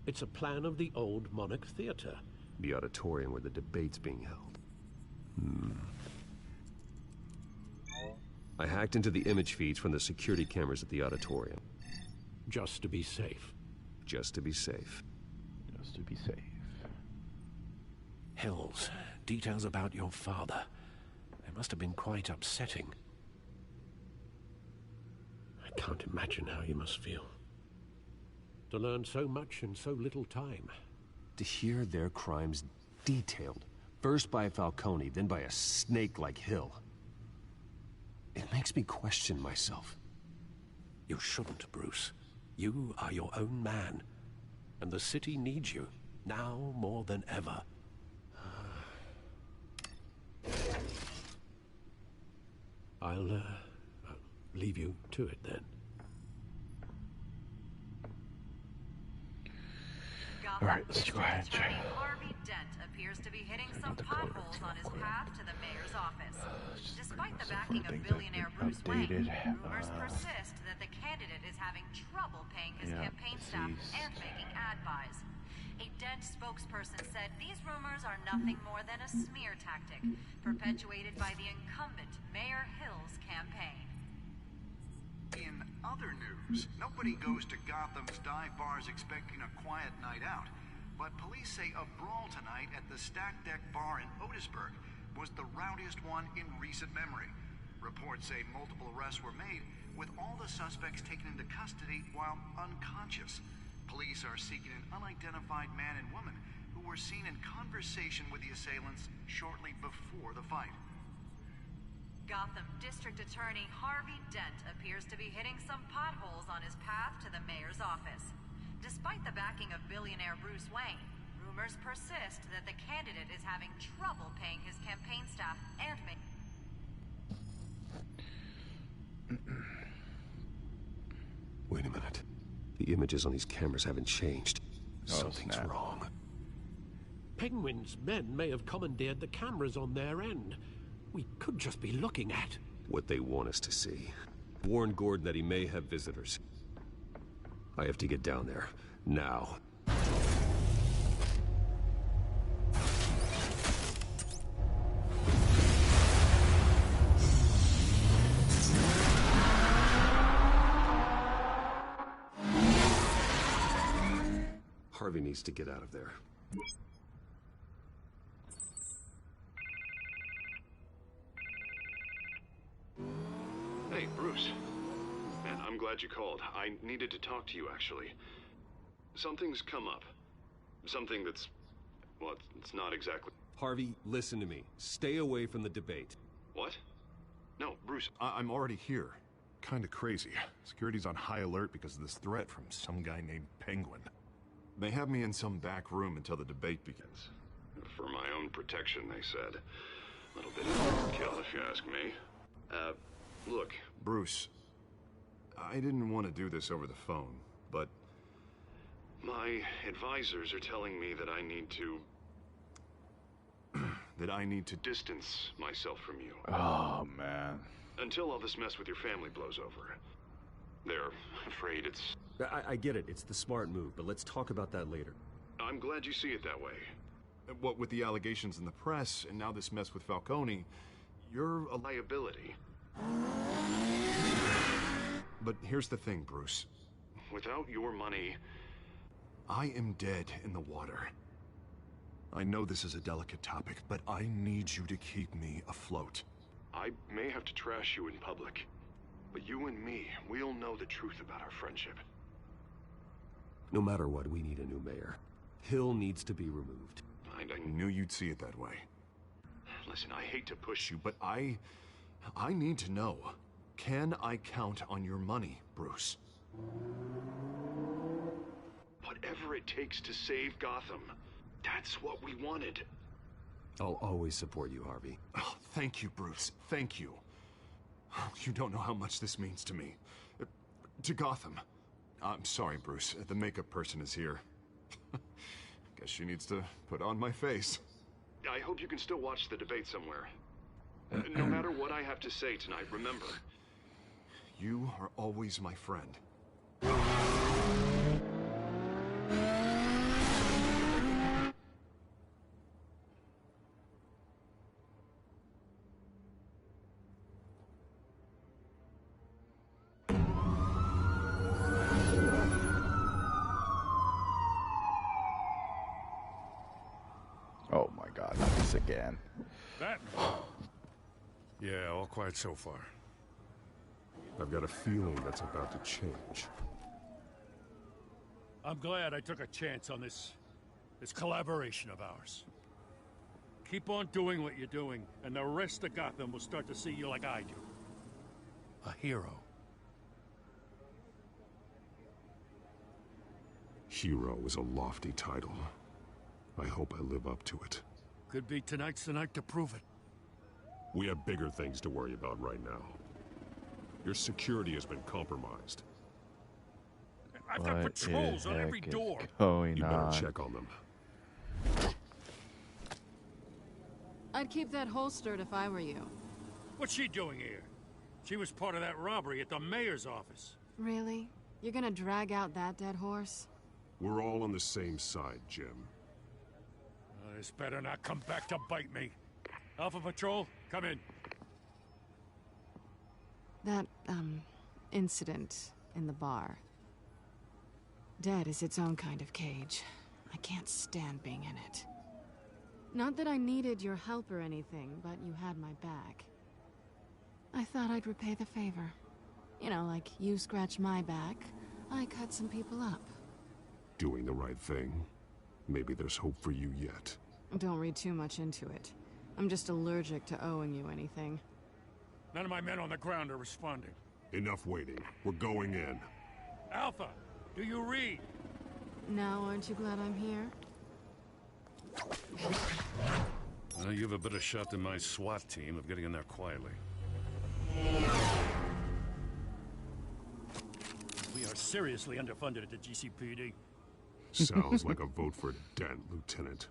It's a plan of the old Monarch Theater.
The auditorium where the debate's being held. I hacked into the image feeds from the security cameras at the auditorium.
Just to be safe.
Just to be safe.
Just to be safe.
Hills, details about your father. They must have been quite upsetting. I can't imagine how you must feel. To learn so much in so little time.
To hear their crimes detailed, first by Falcone, then by a snake like Hill. It makes me question myself.
You shouldn't, Bruce. You are your own man. And the city needs you, now more than ever. I'll leave you to it then.
Alright, let's go ahead and check.
Harvey Dent appears to be hitting some potholes on his path to the mayor's office. Despite the backing of billionaire Bruce Wayne, rumors persist that the candidate is having trouble paying his campaign staff and making ad buys. A Dent spokesperson said these rumors are nothing more than a smear tactic, perpetuated by the incumbent Mayor Hill's campaign.
In other news, nobody goes to Gotham's dive bars expecting a quiet night out. But police say a brawl tonight at the Stack Deck Bar in Otisburg was the rowdiest one in recent memory. Reports say multiple arrests were made, with all the suspects taken into custody while unconscious. Police are seeking an unidentified man and woman who were seen in conversation with the assailants shortly before the fight.
Gotham District Attorney Harvey Dent appears to be hitting some potholes on his path to the mayor's office. Despite the backing of billionaire Bruce Wayne, rumors persist that the candidate is having trouble paying his campaign staff and
Wait a minute. The images on these cameras haven't changed. Something's wrong.
Penguin's men may have commandeered the cameras on their end. We could just be looking at
what they want us to see. Warn Gordon that he may have visitors. I have to get down there. Now. Harvey needs to get out of there.
Hey, Bruce. Man, I'm glad you called. I needed to talk to you, actually. Something's come up. Something that's... well, it's not exactly...
Harvey, listen to me. Stay away from the debate.
What? No, Bruce,
I'm already here. Kinda crazy. Security's on high alert because of this threat from some guy named Penguin. They have me in some back room until the debate begins.
For my own protection, they said. A little bit of overkill, if you ask me. Look.
Bruce, I didn't want to do this over the phone, but...
my advisors are telling me that I need to...
that I need to
distance myself from you.
Oh, man.
Until all this mess with your family blows over. They're afraid it's...
I get it. It's the smart move, but let's talk about that later.
I'm glad you see it that way.
What with the allegations in the press, and now this mess with Falcone, you're a
liability.
But here's the thing, Bruce.
Without your money...
I am dead in the water. I know this is a delicate topic, but I need you to keep me afloat.
I may have to trash you in public, but you and me, we'll know the truth about our friendship.
No matter what, we need a new mayor. Hill needs to be removed.
I knew you'd see it that way.
Listen, I hate to push you,
But I need to know. Can I count on your money, Bruce?
Whatever it takes to save Gotham. That's what we wanted.
I'll always support you, Harvey.
Oh, thank you, Bruce. Thank you. You don't know how much this means to me. To Gotham. I'm sorry, Bruce. The makeup person is here. Guess she needs to put on my face.
I hope you can still watch the debate somewhere. No matter what I have to say tonight, remember.
You are. You are always my friend.
again.
That? Yeah, all quiet so far.
I've got a feeling that's about to change.
I'm glad I took a chance on this collaboration of ours. Keep on doing what you're doing, and the rest of Gotham will start to see you like I do. A hero.
Hero is a lofty title. I hope I live up to it.
Could be tonight's the night to prove it.
We have bigger things to worry about right now. Your security has been compromised.
I've got patrols on every door.
You better check on them.
I'd keep that holstered if I were you.
What's she doing here? She was part of that robbery at the mayor's office.
Really? You're gonna drag out that dead horse?
We're all on the same side, Jim.
This better not come back to bite me. Alpha Patrol, come in.
That, incident in the bar. Dead is its own kind of cage. I can't stand being in it. Not that I needed your help or anything, but you had my back. I thought I'd repay the favor. You know, like you scratch my back, I cut some people up.
Doing the right thing. Maybe there's hope for you yet.
Don't read too much into it. I'm just allergic to owing you anything.
None of my men on the ground are responding.
Enough waiting. We're going in.
Alpha, do you read?
Now, aren't you glad I'm here?
Well, you have a better shot than my SWAT team of getting in there quietly. We are seriously underfunded at the GCPD.
Sounds like a vote for Dent, Lieutenant.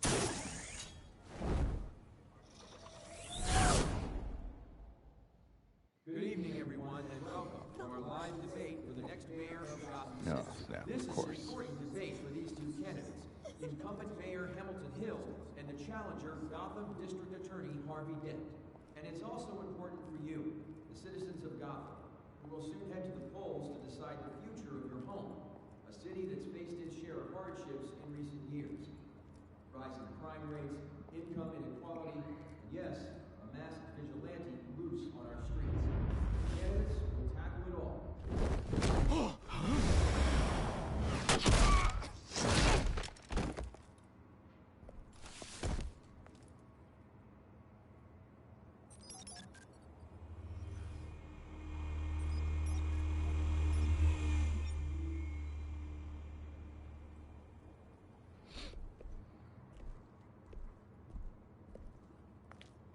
Good evening, everyone, and welcome to our live debate for the next mayor of Gotham City.
No, snap,
This
of
is
course.
an important debate for these two candidates, incumbent Mayor Hamilton Hill and the challenger Gotham District Attorney Harvey Dent. And it's also important for you, the citizens of Gotham, who will soon head to the polls to decide the future of your home, a city that's faced its share of hardships in recent years. Rising crime rates, income inequality, and yes, a masked vigilante loose on our streets. Candidates will tackle it all.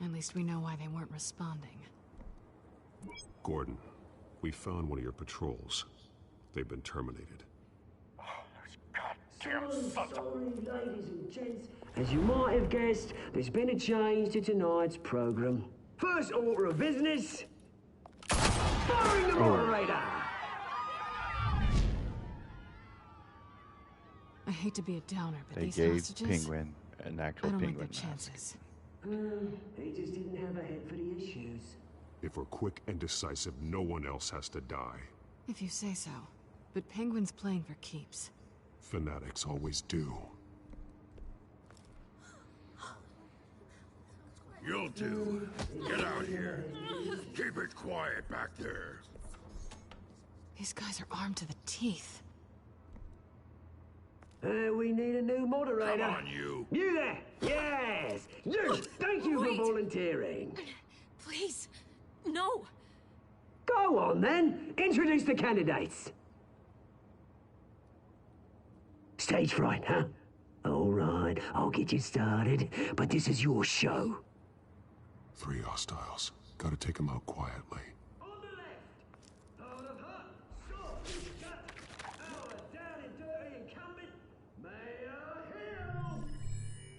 At least we know why they weren't responding.
Gordon, we found one of your patrols. They've been terminated.
Sorry, ladies and gents. As you might have guessed, there's been a change to tonight's program. First order of business, firing the moderator.
I hate to be a downer, but
They
these
gave
hostages...
Penguin an actual
I don't like
penguin
their
mask.
chances.
He just didn't have a head for the issues.
If we're quick and decisive, no one else has to die.
If you say so. But Penguin's playing for keeps.
Fanatics always do.
You'll do. Get out here. Keep it quiet back there.
These guys are armed to the teeth.
We need a new moderator.
Come on, you.
You there! Yes! You! Thank you
Wait.
for volunteering.
Please, no.
Go on, then. Introduce the candidates. Stage fright, huh? All right, I'll get you started, but this is your show.
3 hostiles. Gotta take them out quietly.
Down and dirty incumbent, Mayor Hill.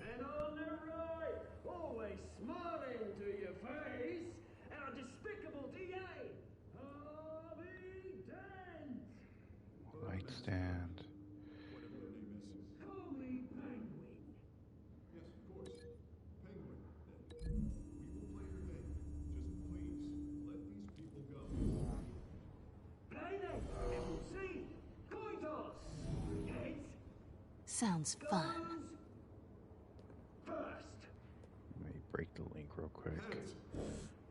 And on the right, always smiling to your face, our despicable DA, Harvey Dent.
Nightstand.
Call me Penguin.
Yes, of course. Penguin, then. We will play your game. Just please, let these people go.
Play then, and we'll see. Coin toss. Heads
Sounds fun.
first.
May quick.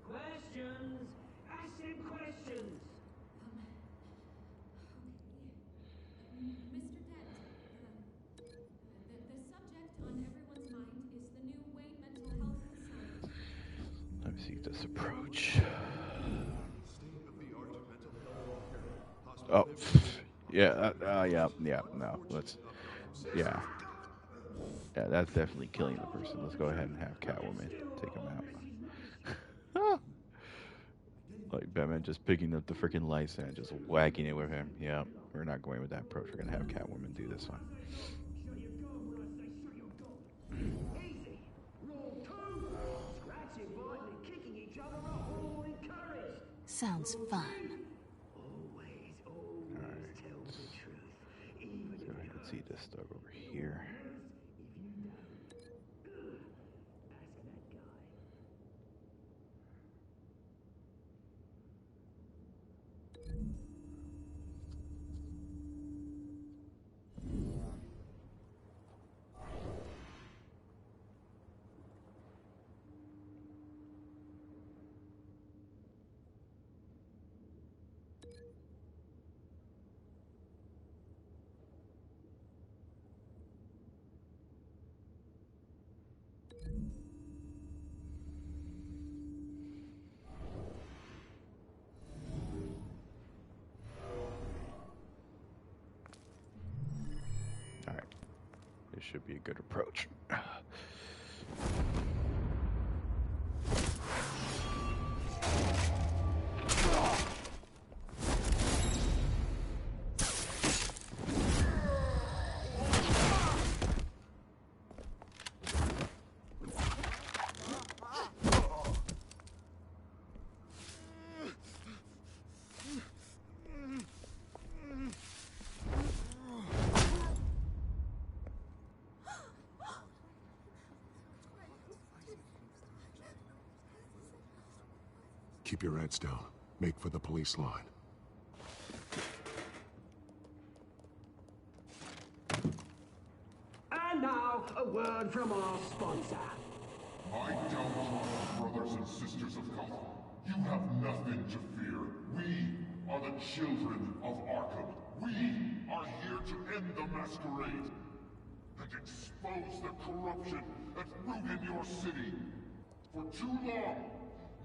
Questions! Ask him questions!
Mr. Dent, the subject on everyone's mind is the new Wayne Mental Health Facility.
Let me see this approach. Oh, yeah, no, let's, yeah, that's definitely killing the person. Let's go ahead and have Catwoman take him out. Like Batman just picking up the freaking lights and just whacking it with him. Yeah, we're not going with that approach. We're gonna have Catwoman do this one.
Easy! Rule 2! Scratching, biting, and kicking each other are all encouraged!
Sounds fun.
Always tell the truth. Even
Let's go ahead and see this stuff over here. This should be a good approach.
Keep your heads down. Make for the police line.
And now, a word from our sponsor.
My downtrodden brothers and sisters of Gotham, you have nothing to fear. We are the children of Arkham. We are here to end the masquerade and expose the corruption that's rooted your city. For too long,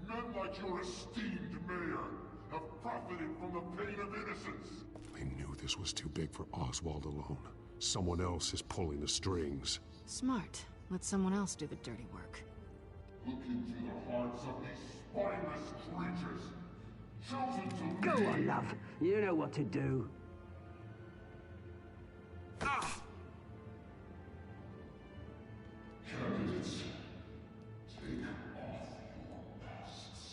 men like your esteemed mayor have profited from the pain of innocence.
I knew this was too big for Oswald alone. Someone else is pulling the strings.
Smart. Let someone else do the dirty work.
Look into the hearts of these spineless creatures, chosen to
Go
lead.
on, love. You know what to do.
Candidates, take off your masks.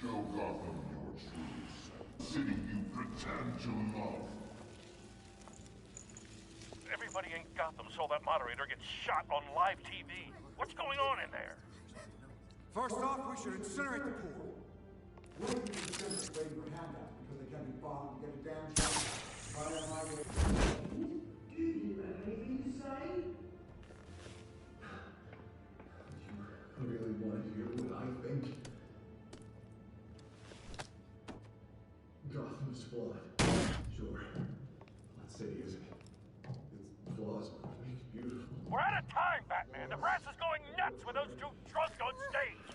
Show Gotham your true self. City you pretend to love.
Everybody in Gotham saw that moderator get shot on live TV. What's going on in there?
First off, we should incinerate the pool.
Wait for the Senate waiting for handouts because they can't be bothered to get a damn job.
Do you have anything to say?
You really want to hear what I think? Gotham's flawed. Sure. Let's say it isn't. Its flaws make it beautiful.
We're out of time, Batman. The brass is going nuts with those two drunks on stage.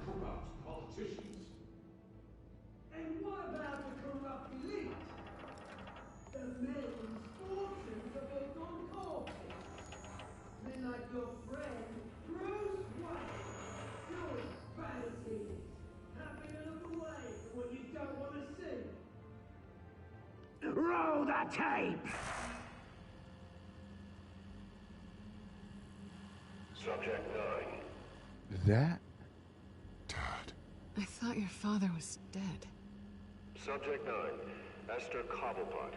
Corrupt politicians.
And what about the corrupt elite? The men whose fortunes are built on corpses. Men like your friend, Bruce Wayne. Good fantasies. Happy to look away from what you don't want to see. Roll the tape!
Subject 9.
That?
I thought your father was dead.
Subject 9. Esther Cobblepot.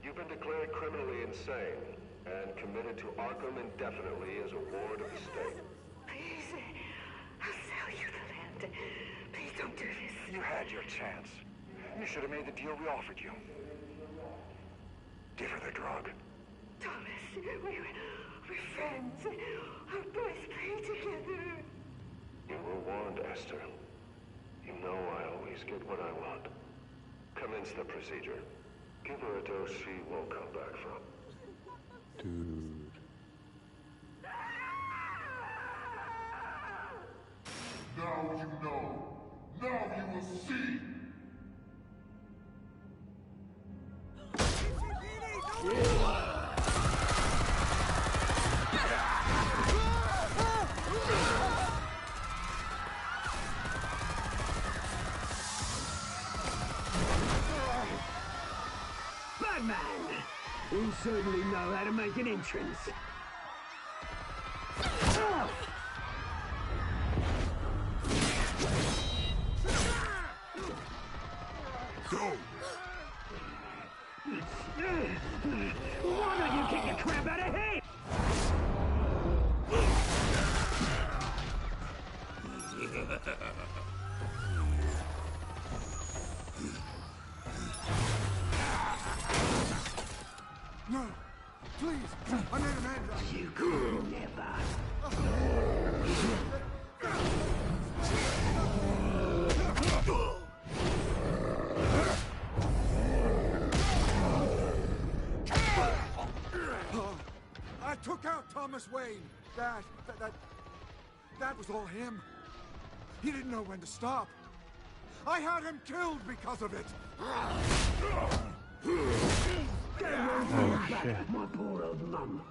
You've been declared criminally insane and committed to Arkham indefinitely as a ward of the state.
Please, I'll sell you the land. Please don't do this.
You had your chance. You should have made the deal we offered you. Give her the drug.
Thomas, we're friends. Our boys play together.
You were warned, Esther. You know I always get what I want. Commence the procedure. Give her a dose she won't come back from.
Dude.
Now you know. Now you will see.
Batman! You certainly know how to make an entrance.
Go!
Why don't you kick the crap out of him?
No! Please! I made a man.
You could never.
I took out Thomas Wayne. That was all him. He didn't know when to stop. I had him killed because of it.
Oh, shit. My poor old mum.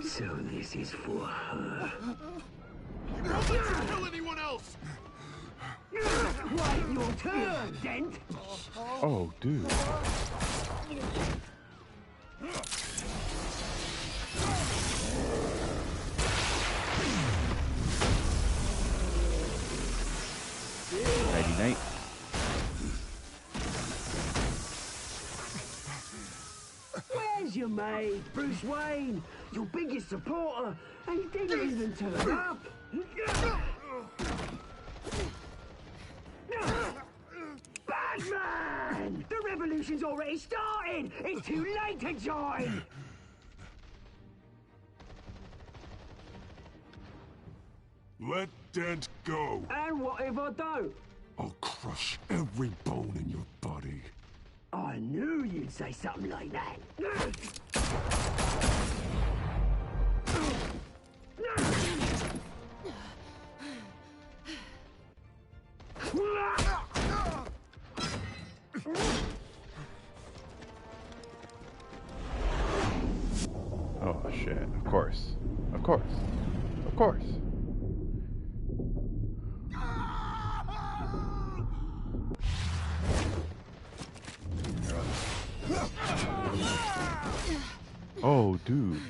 So this is for her.
You won't let you kill anyone else!
Wait your turn, Dent!
Oh, dude. Nighty-night.
Where's your mate, Bruce Wayne? Your biggest supporter, and he didn't even turn up. Batman! The revolution's already started! It's too late to join!
Let Dent go.
And what if I don't?
I'll crush every bone in your body.
I knew you'd say something like that.
Oh shit, of course. Of course. Of course. Oh, dude.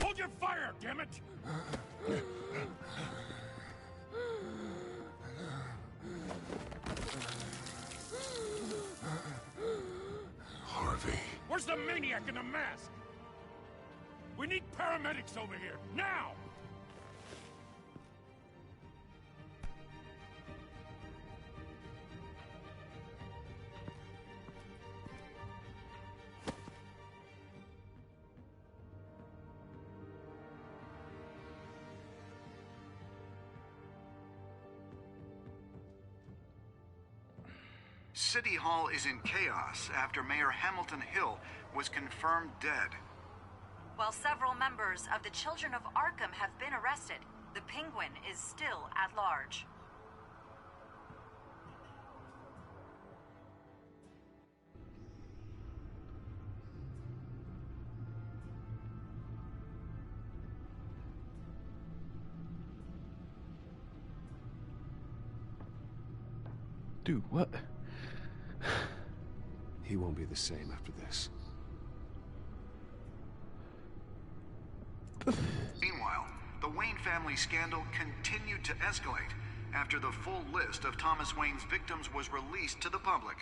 Hold your fire, damn it!
Harvey.
Where's the maniac in the mask? We need paramedics over here, now!
City Hall is in chaos after Mayor Hamilton Hill was confirmed dead.
While several members of the Children of Arkham have been arrested, the Penguin is still at large.
Dude, what?
He won't be the same after this.
Meanwhile, the Wayne family scandal continued to escalate after the full list of Thomas Wayne's victims was released to the public.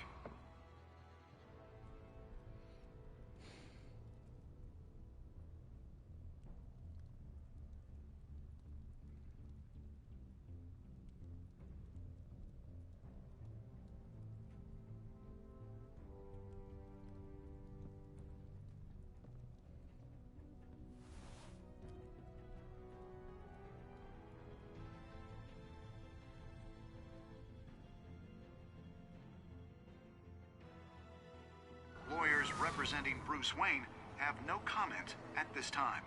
Lawyers representing Bruce Wayne have no comment at this time.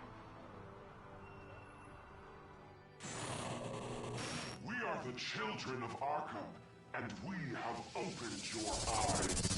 We are the children of Arkham, and we have opened your eyes.